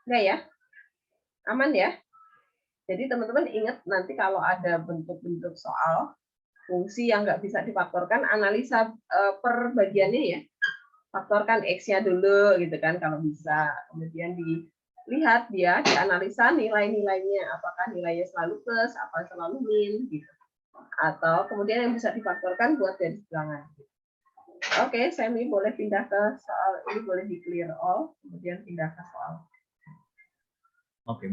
Enggak ya? Aman ya? Jadi teman-teman ingat nanti kalau ada bentuk-bentuk soal fungsi yang nggak bisa difaktorkan, analisa per bagiannya ya. Faktorkan X-nya dulu gitu kan kalau bisa. Kemudian dilihat dia, dianalisa nilai-nilainya. Apakah nilainya selalu plus, apa selalu min gitu. Atau kemudian yang bisa difaktorkan buat garis bilangan. Oke, Semi boleh pindah ke soal ini, boleh di clear all, kemudian pindah ke soal. Oke.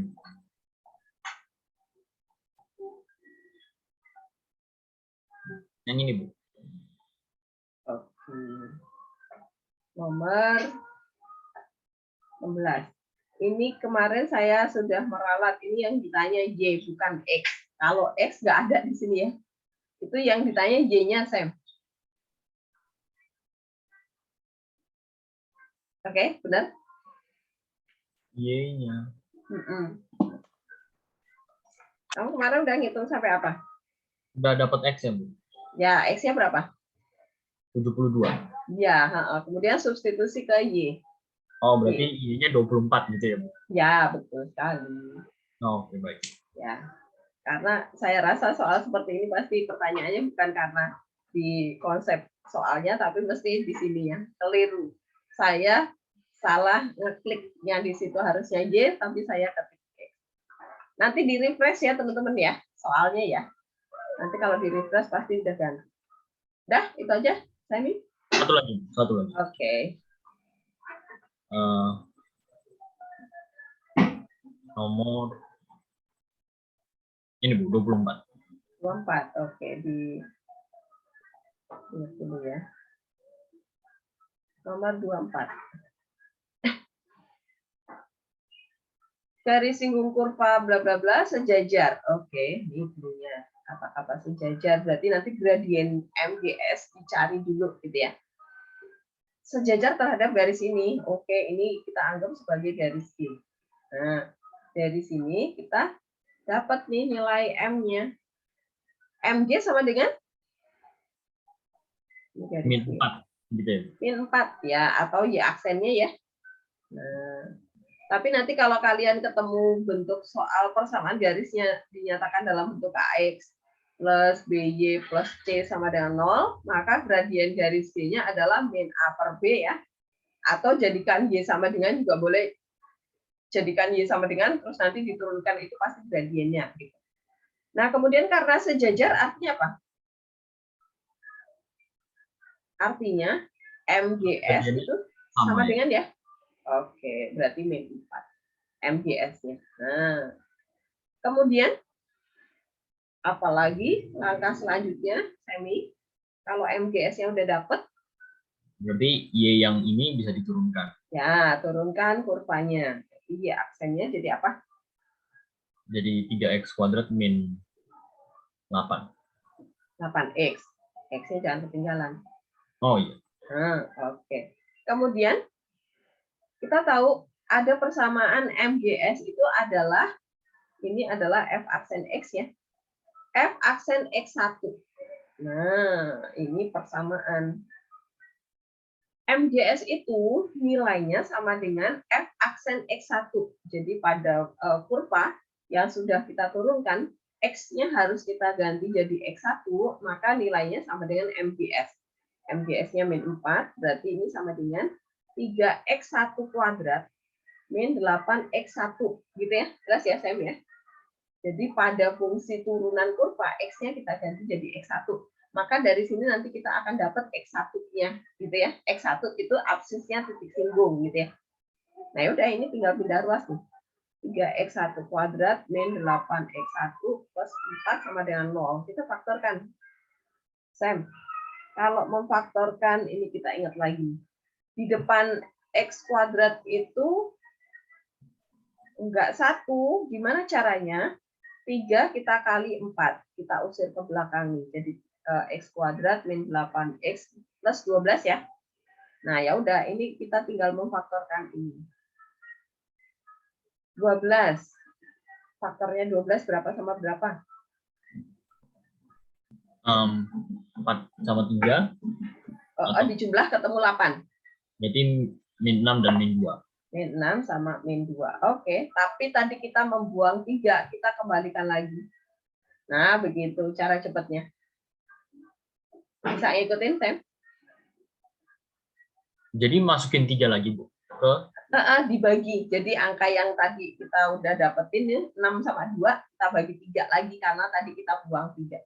Yang ini Bu. Oke. Nomor 16. Ini kemarin saya sudah meralat, ini yang ditanya Y bukan X. Kalau X nggak ada di sini ya. Itu yang ditanya Y-nya, Sam. Oke, benar? Y-nya. Kamu kemarin udah ngitung sampai apa? Udah dapat X ya Bu? Ya, X-nya berapa? 72. Ya, kemudian substitusi ke Y. Oh, berarti Y-nya 24 gitu ya Bu? Ya, betul sekali. Oh, oke, baik. Ya, karena saya rasa soal seperti ini pasti pertanyaannya bukan karena di konsep soalnya, tapi mesti di sini ya, keliru. Saya salah ngekliknya di situ harusnya Y, tapi saya ketik X. Nanti di refresh ya teman-teman ya, soalnya ya. Nanti kalau di refresh pasti udah ganti. Dah, itu aja, Sami. Satu lagi. Oke. Nomor ini Bu, 24. 24, oke, di dulu ya. Nomor 24. Garis singgung kurva bla bla bla sejajar. Oke, ini dulunya kata-kata sejajar. Berarti nanti gradien MGS dicari dulu gitu ya. Sejajar terhadap garis ini. Oke, ini kita anggap sebagai garis G. Nah, dari sini kita dapat nih nilai M-nya. MG sama dengan min 4 gitu ya. Min 4 ya, atau Y aksennya ya. Nah, tapi nanti kalau kalian ketemu bentuk soal persamaan garisnya dinyatakan dalam bentuk AX plus BY plus C sama dengan 0, maka gradien garis G-nya adalah min A per B ya. Atau jadikan Y sama dengan juga boleh. Jadikan Y sama dengan, terus nanti diturunkan itu pasti gradiennya. Gitu. Nah, kemudian karena sejajar artinya apa? Artinya MGS itu sama dengan ya. Oke, berarti min 4 MGS-nya. Nah, kemudian apalagi langkah selanjutnya, Semi, kalau MGS-nya udah dapet, berarti Y yang ini bisa diturunkan. Ya, turunkan kurvanya. Jadi Y aksennya jadi apa? Jadi 3X kuadrat min 8. 8X. X-nya jangan ketinggalan. Oh iya. Nah, oke. Kemudian kita tahu ada persamaan MGS itu adalah, ini adalah F aksen X ya. F aksen X1. Nah, ini persamaan. MGS itu nilainya sama dengan F aksen X1. Jadi pada kurva yang sudah kita turunkan, X-nya harus kita ganti jadi X1, maka nilainya sama dengan MGS. MGS-nya min 4, berarti ini sama dengan 3x1 kuadrat min 8x1 gitu ya. Jelas ya Sam ya. Jadi pada fungsi turunan kurva x-nya kita ganti jadi x1. Maka dari sini nanti kita akan dapat x1-nya gitu ya. X1 itu absisnya titik singgung gitu ya. Nah, udah ini tinggal pindah ruas nih. 3x1 kuadrat min 8x1 plus 4 sama dengan 0. Kita faktorkan. Sam, kalau memfaktorkan ini kita ingat lagi. Di depan x kuadrat itu enggak 1, gimana caranya? 3 kita kali 4. Kita usir ke belakang nih. Jadi x kuadrat min 8x plus 12 ya. Nah, ya udah ini kita tinggal memfaktorkan ini. 12. Faktornya 12 berapa sama berapa? 4 sama 3. Dijumlah ketemu 8. Jadi min 6 dan min 2. Min 6 sama min 2. Oke, tapi tadi kita membuang 3, kita kembalikan lagi. Nah, begitu cara cepatnya. Bisa ikutin, Sam? Jadi masukin 3 lagi, Bu. Ke Dibagi. Jadi angka yang tadi kita udah dapetin ya, 6 sama 2, kita bagi 3 lagi karena tadi kita buang 3.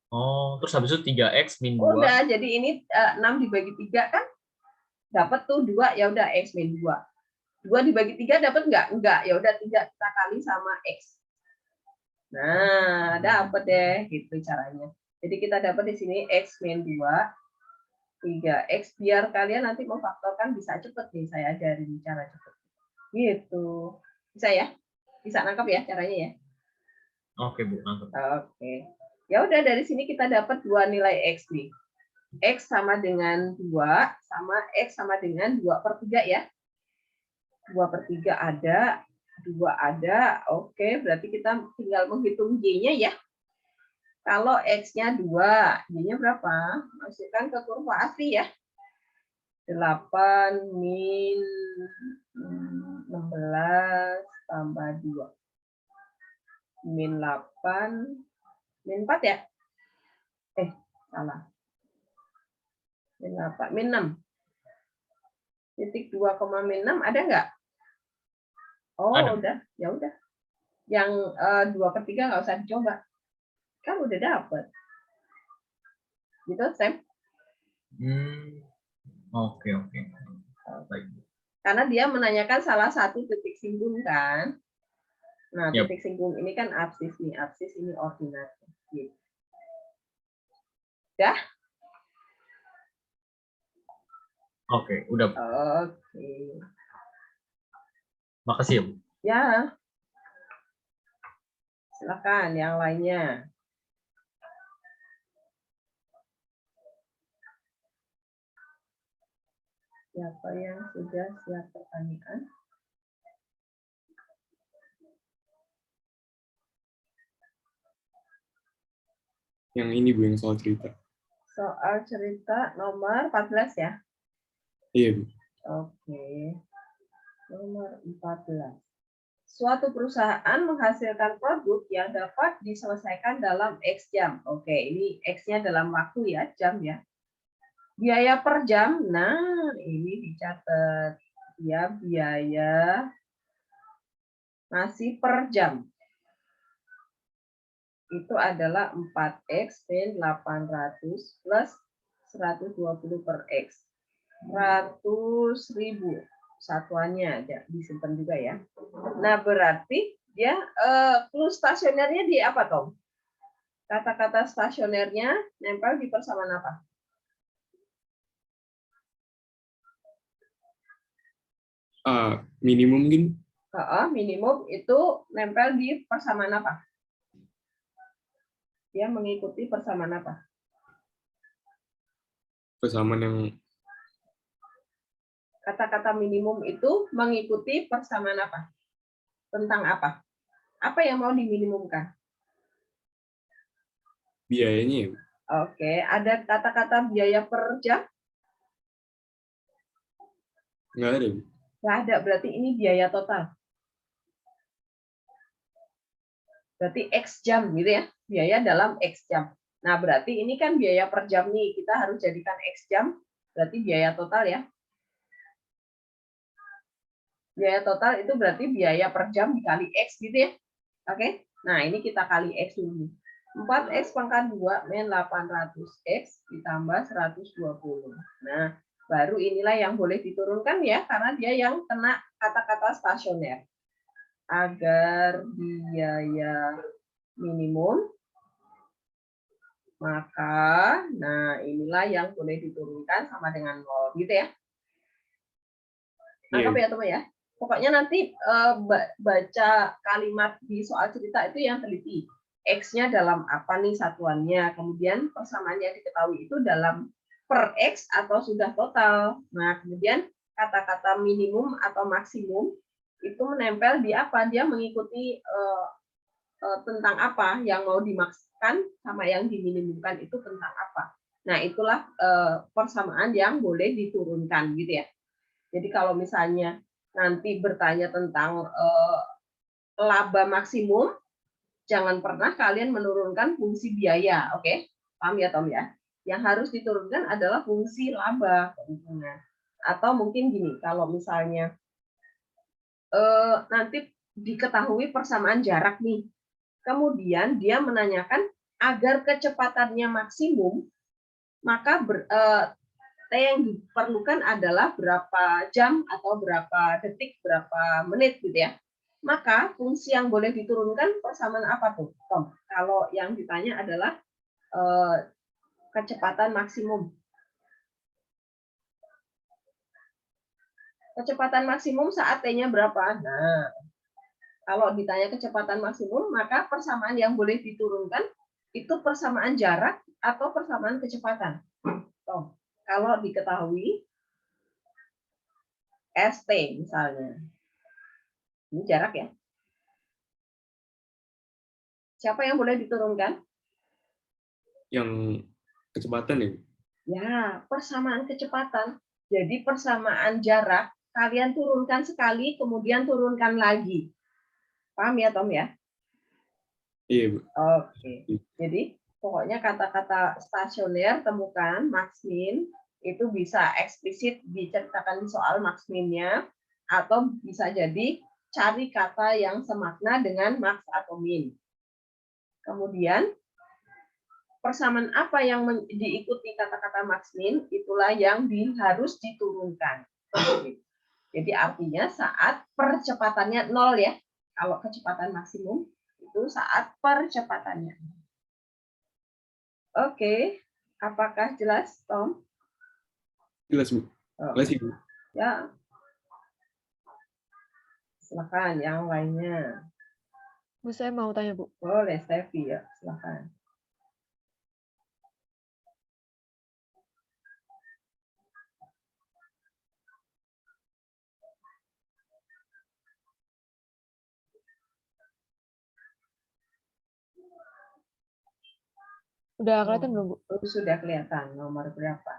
Oh, terus habis itu 3x min 2. Udah, jadi ini 6 dibagi 3 kan dapat tuh 2, ya udah x min 2. 2 dibagi 3 dapat enggak? Enggak. Ya udah 3 kita kali sama x. Nah, dapat deh gitu caranya. Jadi kita dapat di sini x min 2 3x, biar kalian nanti memfaktorkan bisa cepet nih, saya ajarin cara cepet. Gitu. Bisa ya? Bisa nangkap ya caranya ya? Oke, Bu, nangkep. Oke. Ya udah dari sini kita dapat 2 nilai x nih. X sama dengan 2 sama x sama dengan 2/3 ya. 2/3 ada, 2 ada. Oke, berarti kita tinggal menghitung y-nya ya. Kalau x-nya 2, y-nya berapa? Masukkan ke kurva asli ya. 8 min 16 tambah 2. Min 8, min 4 ya? Salah. Min 8, min 6. Titik 2, min 6 ada nggak? Oh, ada. udah. Ya udah. Yang 2/3 nggak usah dicoba. Kan udah dapet. Gitu, Sam? Oke. Baik. Karena dia menanyakan salah satu titik singgung kan. Nah, Yep. titik singgung ini kan absis nih. Absis ini ordinat. Gitu. Dah? Oke, udah. Oke. Makasih ya, Bu. Ya. Silakan yang lainnya. Siapa yang sudah siap pertanyaan? Yang ini Bu, yang soal cerita. Soal cerita nomor 14 ya? Iya, Bu. Oke. Nomor 14. Suatu perusahaan menghasilkan produk yang dapat diselesaikan dalam X jam. Oke, ini X-nya dalam waktu ya, jam ya. Biaya per jam, nah ini dicatat. Ya, biaya masih per jam. Itu adalah 4X min 800 plus 120 per X. 100.000 satuannya disimpan juga ya. Nah, berarti dia clue stasionernya di apa, Tom? Kata-kata stasionernya nempel di persamaan apa? Minimum mungkin. Minimum itu nempel di persamaan apa? Dia mengikuti persamaan apa? Persamaan yang Kata-kata minimum itu mengikuti persamaan apa? Tentang apa? Apa yang mau diminimumkan? biayanya ya, Bu? Oke, ada kata-kata biaya per jam? Nggak ada, Bu. Nggak ada, berarti ini biaya total. Berarti X jam gitu ya, biaya dalam X jam. Nah, berarti ini kan biaya per jam nih, kita harus jadikan X jam, berarti biaya total ya. Biaya total itu berarti biaya per jam dikali X gitu ya. Oke. Nah, ini kita kali X dulu. 4X pangkat 2 min 800X ditambah 120. Nah, baru inilah yang boleh diturunkan ya, karena dia yang kena kata-kata stasioner. Agar biaya minimum, maka, nah inilah yang boleh diturunkan sama dengan 0, gitu ya. Anggap ya teman ya. Pokoknya nanti baca kalimat di soal cerita itu yang teliti. X-nya dalam apa nih satuannya. Kemudian persamaannya diketahui itu dalam per X atau sudah total. Nah, kemudian kata-kata minimum atau maksimum itu menempel di apa? Dia mengikuti tentang apa yang mau dimaksudkan sama yang diminimumkan itu tentang apa. Nah, itulah persamaan yang boleh diturunkan gitu ya. Jadi kalau misalnya nanti bertanya tentang laba maksimum, jangan pernah kalian menurunkan fungsi biaya, oke? Paham ya Tom ya? Yang harus diturunkan adalah fungsi laba keuntungan. Atau mungkin gini, kalau misalnya nanti diketahui persamaan jarak nih, kemudian dia menanyakan agar kecepatannya maksimum, maka T yang diperlukan adalah berapa jam atau berapa detik, berapa menit gitu ya. Maka fungsi yang boleh diturunkan persamaan apa tuh, Tom? Kalau yang ditanya adalah kecepatan maksimum. Kecepatan maksimum saat T-nya berapa? Nah, kalau ditanya kecepatan maksimum, maka persamaan yang boleh diturunkan itu persamaan jarak atau persamaan kecepatan. Tom, kalau diketahui ST misalnya. Ini jarak ya. Siapa yang boleh diturunkan? Yang kecepatan ya. Ya, persamaan kecepatan. Jadi persamaan jarak, kalian turunkan sekali, kemudian turunkan lagi. Paham ya, Tom ya? Iya, Bu. Oke. Jadi, pokoknya kata-kata stasioner, temukan, max min, itu bisa eksplisit diceritakan di soal max min-nya, atau bisa jadi cari kata yang semakna dengan max atau min. Kemudian, persamaan apa yang diikuti kata-kata max min, itulah yang harus diturunkan. Jadi artinya saat percepatannya 0 ya. Kalau kecepatan maksimum itu saat percepatannya. Oke, apakah jelas, Tom? Jelas, Bu. Jelas, Bu. Ya. Silakan yang lainnya. Bu, saya mau tanya, Bu. Boleh, Steffi ya, silakan. Udah kelihatan belum, Bu? Sudah kelihatan nomor berapa?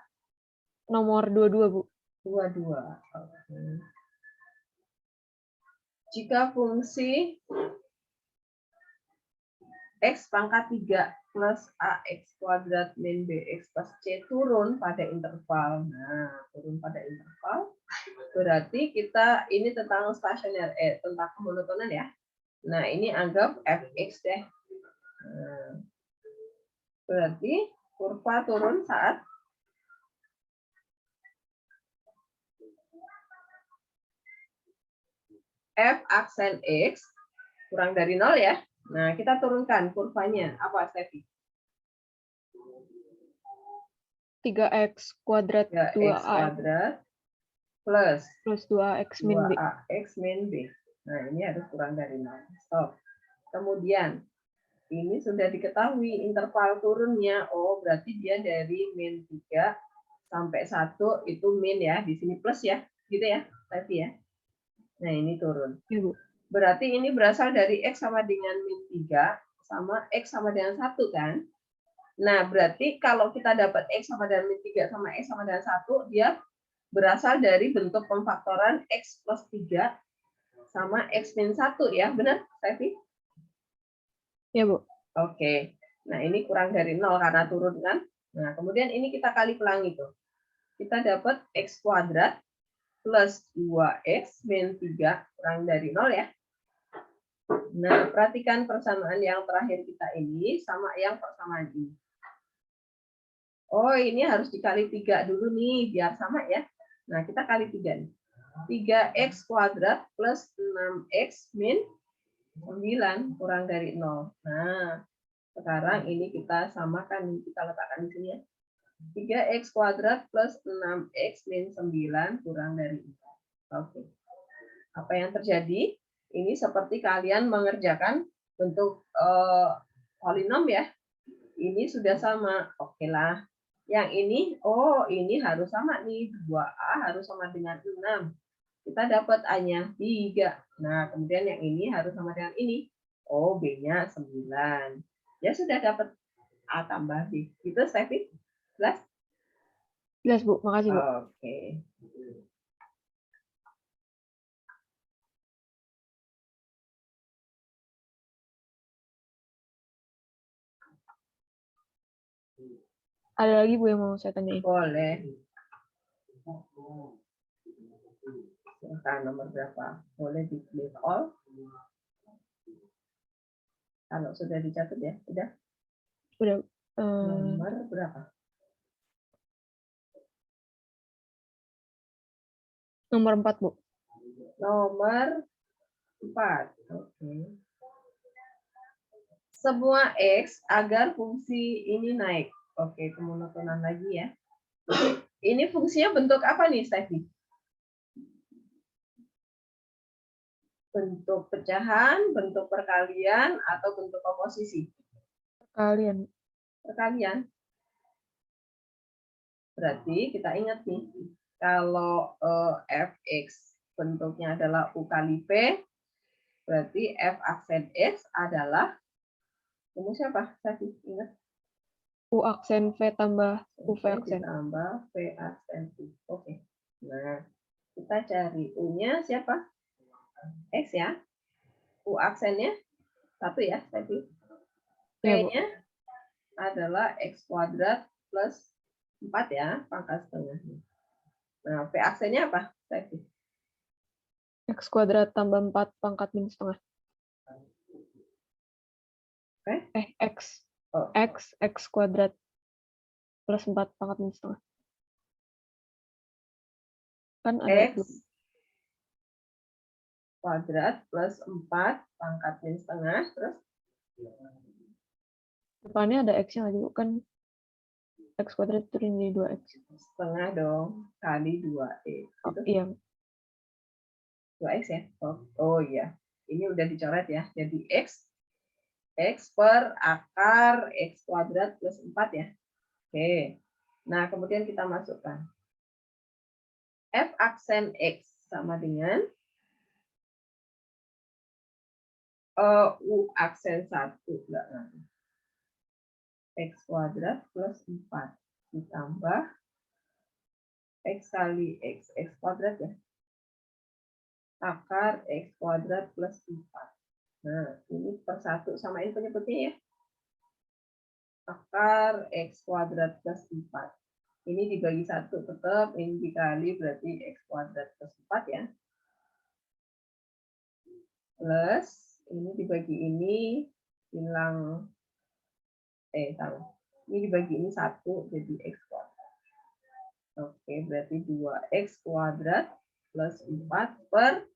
Nomor 22, Bu. 22. Oke. Jika fungsi X pangkat 3 plus AX kuadrat min BX plus C turun pada interval. Nah, turun pada interval. Berarti kita, ini tentang stasioner, tentang kemonotonan ya. Nah, ini anggap Fx deh. Nah, berarti kurva turun saat F aksen X kurang dari 0 ya. Nah, kita turunkan kurvanya. Apa, Steffi? 3x kuadrat 3x 2a kuadrat plus 2x min b. 2ax min b. Nah, ini harus kurang dari 0. Stop. Kemudian, ini sudah diketahui interval turunnya. Oh, berarti dia dari min 3 sampai 1 itu min ya. Di sini plus ya. Gitu ya, Steffi ya. Nah, ini turun. Ya, Bu. Berarti ini berasal dari X sama dengan min 3 sama X sama dengan 1 kan? Nah, berarti kalau kita dapat X sama dengan min 3 sama X sama dengan 1, dia berasal dari bentuk pemfaktoran X plus 3 sama X min 1 ya, benar, Steffi? Ya, Bu. Oke. Nah, ini kurang dari 0 karena turun kan? Nah, kemudian ini kita kali pelangi tuh. Kita dapat X kuadrat plus 2x min 3 kurang dari 0 ya. Nah, perhatikan persamaan yang terakhir kita ini sama yang persamaan ini. Oh, ini harus dikali 3 dulu nih, biar sama ya. Nah, kita kali 3 nih. 3x kuadrat plus 6x min 9 kurang dari 0. Nah, sekarang ini kita samakan, kita letakkan di sini ya. 3x kuadrat plus 6x min 9 kurang dari 4. Oke. Apa yang terjadi? Ini seperti kalian mengerjakan bentuk polinom ya. Ini sudah sama. Oke lah. Yang ini, oh ini harus sama nih. 2A harus sama dengan 6. Kita dapat A-nya 3. Nah, kemudian yang ini harus sama dengan ini. Oh, B-nya 9. Ya sudah dapat A tambah B. Gitu, Stefi? Jelas? Jelas, Bu. Makasih, Bu. Oke. Ada lagi, Bu, yang mau saya tanyain? Boleh. Silakan nomor berapa? Boleh di-click all. Kalau sudah dicatat ya, sudah. Udah. Nomor berapa? Nomor 4, Bu. Nomor 4. Oke. Semua X agar fungsi ini naik. Oke, kemonotonan lagi ya. Ini fungsinya bentuk apa nih, Stefi? Bentuk pecahan, bentuk perkalian, atau bentuk komposisi? Kalian. Perkalian. Berarti kita ingat nih, kalau fx bentuknya adalah U kali P, berarti f aksen X adalah rumus siapa? Saya ingat. U aksen V tambah UV aksen. Tambah V aksen U. Oke. Nah, kita cari U-nya siapa? X ya. U aksennya 1 ya, tadi. P-nya adalah X kuadrat plus 4 ya, pangkat setengah. Nah, V aksennya apa? Tadi. X kuadrat tambah 4 pangkat min setengah. X. Oh. X kuadrat plus 4 pangkat min setengah. Kan ada X kuadrat plus 4 pangkat min setengah, terus depannya ada X-nya lagi, bukan X kuadrat turun jadi 2X. setengah dong, kali 2X. Oh, iya. 2X ya? Oh iya. Ini udah dicoret ya. Jadi X per akar X kuadrat plus 4 ya. Oke. Nah, kemudian kita masukkan. F aksen X sama dengan U aksen 1. X kuadrat plus 4. Ditambah X kali X. X kuadrat ya. Akar X kuadrat plus 4. Nah, ini per 1 samain penyebutnya ya. Akar X kuadrat plus 4. Ini dibagi 1 tetap, ini dikali berarti X kuadrat plus 4 ya. Plus, ini dibagi ini, hilang, salah. Ini dibagi ini 1, jadi X kuadrat. Oke, berarti 2X kuadrat plus 4 per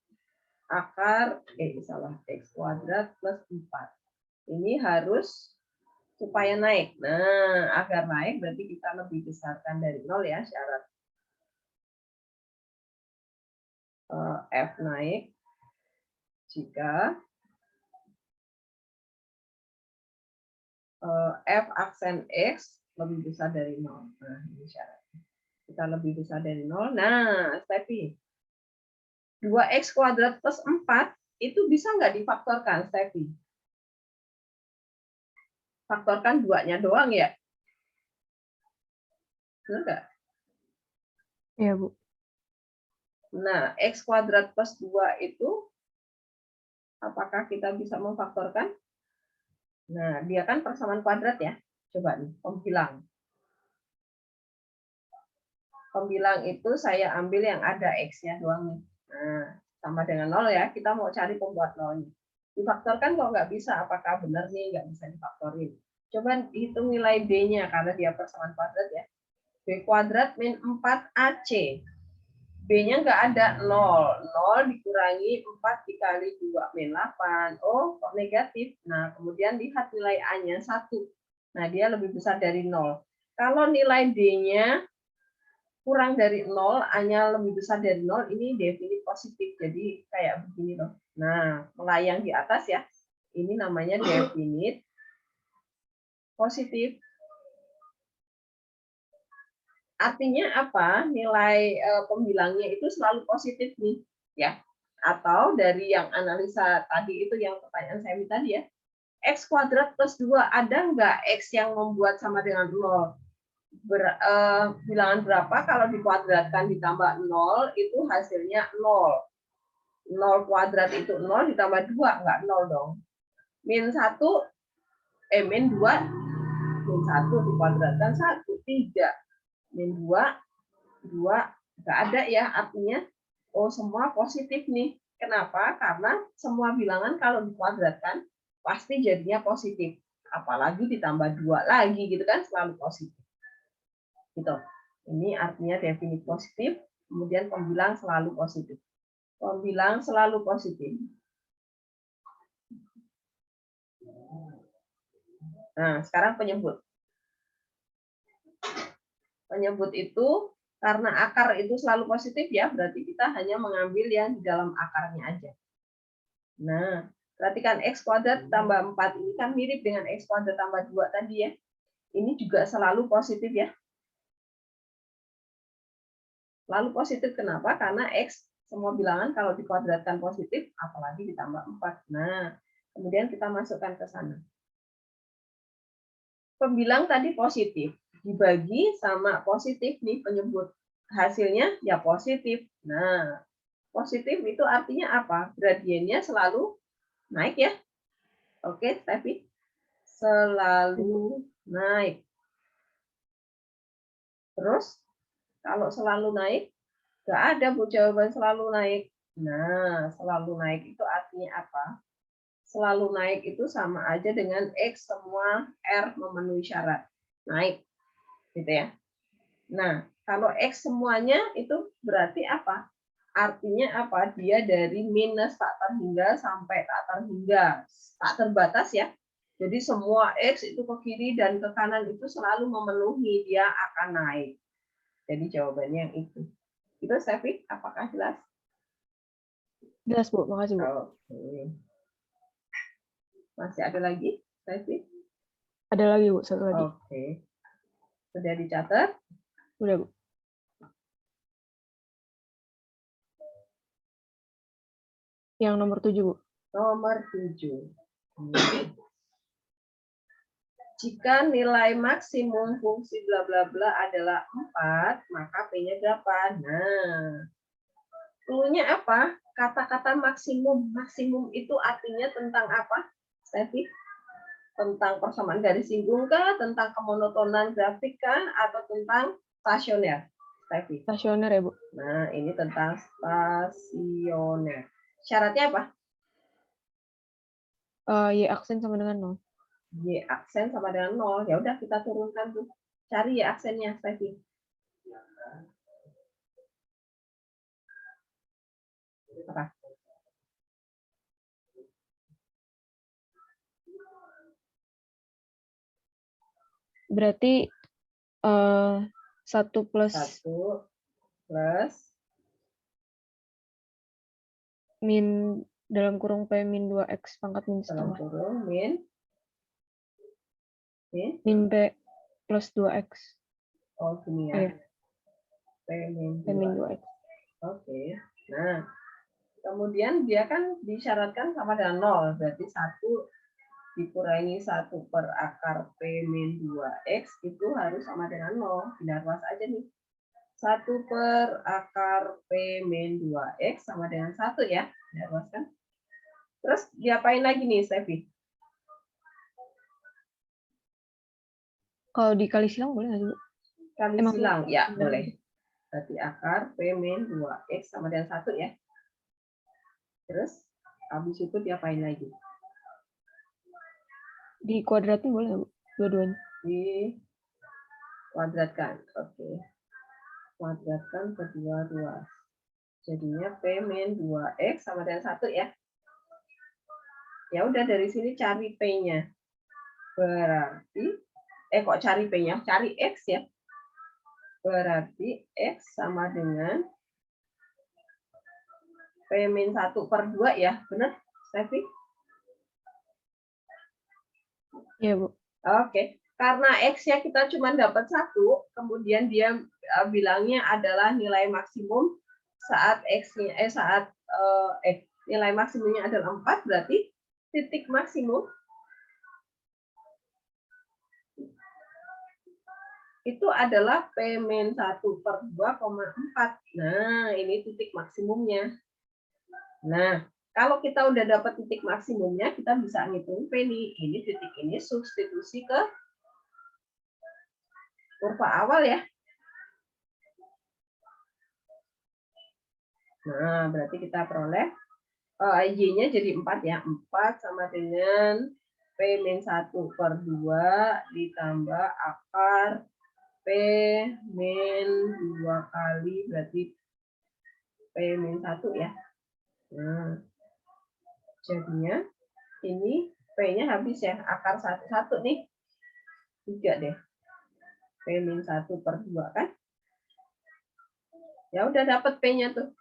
akar, salah, X kuadrat plus 4. Ini harus supaya naik. Nah, agar naik berarti kita lebih besarkan dari 0 ya syarat. F naik jika F aksen X lebih besar dari 0. Nah, ini syaratnya. Kita lebih besar dari 0. Nah, Stefi. 2X kuadrat plus 4 itu bisa nggak difaktorkan, Stefi? Faktorkan 2-nya doang ya? Benar nggak? Iya, Bu. Nah, X kuadrat plus 2 itu apakah kita bisa memfaktorkan? Nah, dia kan persamaan kuadrat ya. Coba nih, Om hilang. Pembilang itu saya ambil yang ada X-nya doang nih. Nah, sama dengan 0 ya. Kita mau cari pembuat 0-nya. Difaktorkan kok nggak bisa. Apakah benar nih? Nggak bisa difaktorin. Coba hitung nilai D-nya karena dia persamaan kuadrat ya. B kuadrat min 4AC. B-nya nggak ada 0. 0 dikurangi 4 dikali 2 min 8. Oh, kok negatif? Nah, kemudian lihat nilai A-nya 1. Nah, dia lebih besar dari 0. Kalau nilai D-nya kurang dari 0, A-nya lebih besar dari 0, ini definit positif. Jadi kayak begini loh. Nah, melayang di atas ya. Ini namanya definit positif. Artinya apa? Nilai pembilangnya itu selalu positif nih, ya. Atau dari yang analisa tadi itu yang pertanyaan saya tadi ya. X kuadrat plus 2, ada nggak X yang membuat sama dengan 0? Bilangan berapa kalau dikuadratkan ditambah 0 itu hasilnya 0. 0 kuadrat itu 0 ditambah 2, nggak 0 dong. Min 1, min 2, min 1 dikuadratkan 1, 3. Min 2, 2, nggak ada ya, artinya oh semua positif nih. Kenapa? Karena semua bilangan kalau dikuadratkan pasti jadinya positif. Apalagi ditambah 2 lagi gitu kan, selalu positif. Gitu. Ini artinya definit positif, kemudian pembilang selalu positif. Pembilang selalu positif. Nah, sekarang penyebut. Penyebut itu karena akar itu selalu positif ya, berarti kita hanya mengambil yang di dalam akarnya aja. Nah, perhatikan X kuadrat tambah 4 ini kan mirip dengan X kuadrat tambah 2 tadi ya. Ini juga selalu positif ya. Lalu positif kenapa? Karena X semua bilangan kalau dikuadratkan positif, apalagi ditambah 4. Nah, kemudian kita masukkan ke sana. Pembilang tadi positif, dibagi sama positif nih penyebut. Hasilnya ya positif. Nah, positif itu artinya apa? Gradiennya selalu naik ya. Oke, tapi selalu naik. Terus, kalau selalu naik, nggak ada Bu jawaban selalu naik. Nah, selalu naik itu artinya apa? Selalu naik itu sama aja dengan X semua R memenuhi syarat. Naik. Gitu ya. Nah, kalau X semuanya itu berarti apa? Artinya apa? Dia dari minus tak terhingga sampai tak terhingga. Tak terbatas ya. Jadi semua X itu ke kiri dan ke kanan itu selalu memenuhi, dia akan naik. Jadi jawabannya yang itu. Itu Stefi, apakah jelas? Jelas, Bu. Makasih, Bu. Oke. Masih ada lagi, Stefi? Ada lagi, Bu. Satu lagi. Oke. Sudah dicatat? Udah, Bu. Yang nomor 7, Bu. Nomor 7. Jika nilai maksimum fungsi bla bla bla adalah 4, maka P-nya berapa? Nah, clue-nya apa? Kata-kata maksimum. Maksimum itu artinya tentang apa, Stefi? Tentang persamaan garis singgung kah? Tentang kemonotonan grafik kah? Atau tentang stasioner? Stefi. Stasioner ya, Bu. Nah, ini tentang stasioner. Syaratnya apa? Y aksen sama dengan 0. Y aksen sama dengan 0. Ya udah kita turunkan tuh. Cari Y aksennya, Stefi. Apa? Berarti 1 plus 1 plus min dalam kurung P min 2X pangkat min dalam setengah. kurung min Min P plus 2X. oh gini ya. Iya. P min P min 2. 2X. Oke. Nah, kemudian dia kan disyaratkan sama dengan 0. Berarti 1 dikurangi 1 per akar P min 2X itu harus sama dengan 0. Pindah ruas aja nih. 1 per akar P min 2X sama dengan 1 ya. Pindah ruas kan. Terus diapain lagi nih, Stefi? Kalau dikali silang boleh nggak sih, Bu? Kali Emang silang, ya boleh. Berarti akar P min 2X sama dengan 1 ya. Terus habis itu diapain lagi? Di kuadratin boleh Bu? Dua-duanya. Di kuadratkan. Oke. Kuadratkan kedua ruas. Jadinya P min 2X sama dengan 1 ya. Ya udah dari sini cari P-nya. Berarti kok cari P-nya? Cari X ya. Berarti X sama dengan P min 1/2 ya. Benar, Stevi? Iya Bu. Oke. Karena X-nya kita cuma dapat 1, kemudian dia bilangnya adalah nilai maksimum saat X-nya nilai maksimumnya adalah 4, berarti titik maksimum itu adalah P min 1/2,4. Nah, ini titik maksimumnya. Nah, kalau kita udah dapat titik maksimumnya, kita bisa ngitung P nih. Ini titik ini substitusi ke kurva awal ya. Nah, berarti kita peroleh Y-nya jadi 4 ya. 4 sama dengan P min 1/2 ditambah akar P min 2 kali, berarti P min 1 ya. Nah, jadinya ini P-nya habis ya. Akar 1 nih. 3 deh. P min 1/2 kan. Ya udah dapat P-nya tuh.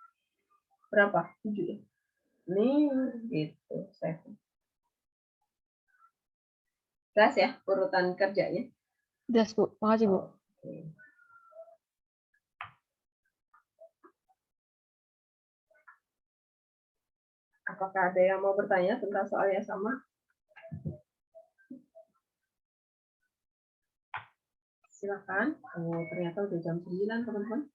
Berapa? 7 ya. Nih, gitu. Jelas ya urutan kerjanya. Jelas Bu. Makasih Bu. Oke. Apakah ada yang mau bertanya tentang soal yang sama? Silakan. Oh, ternyata udah jam 9, teman-teman.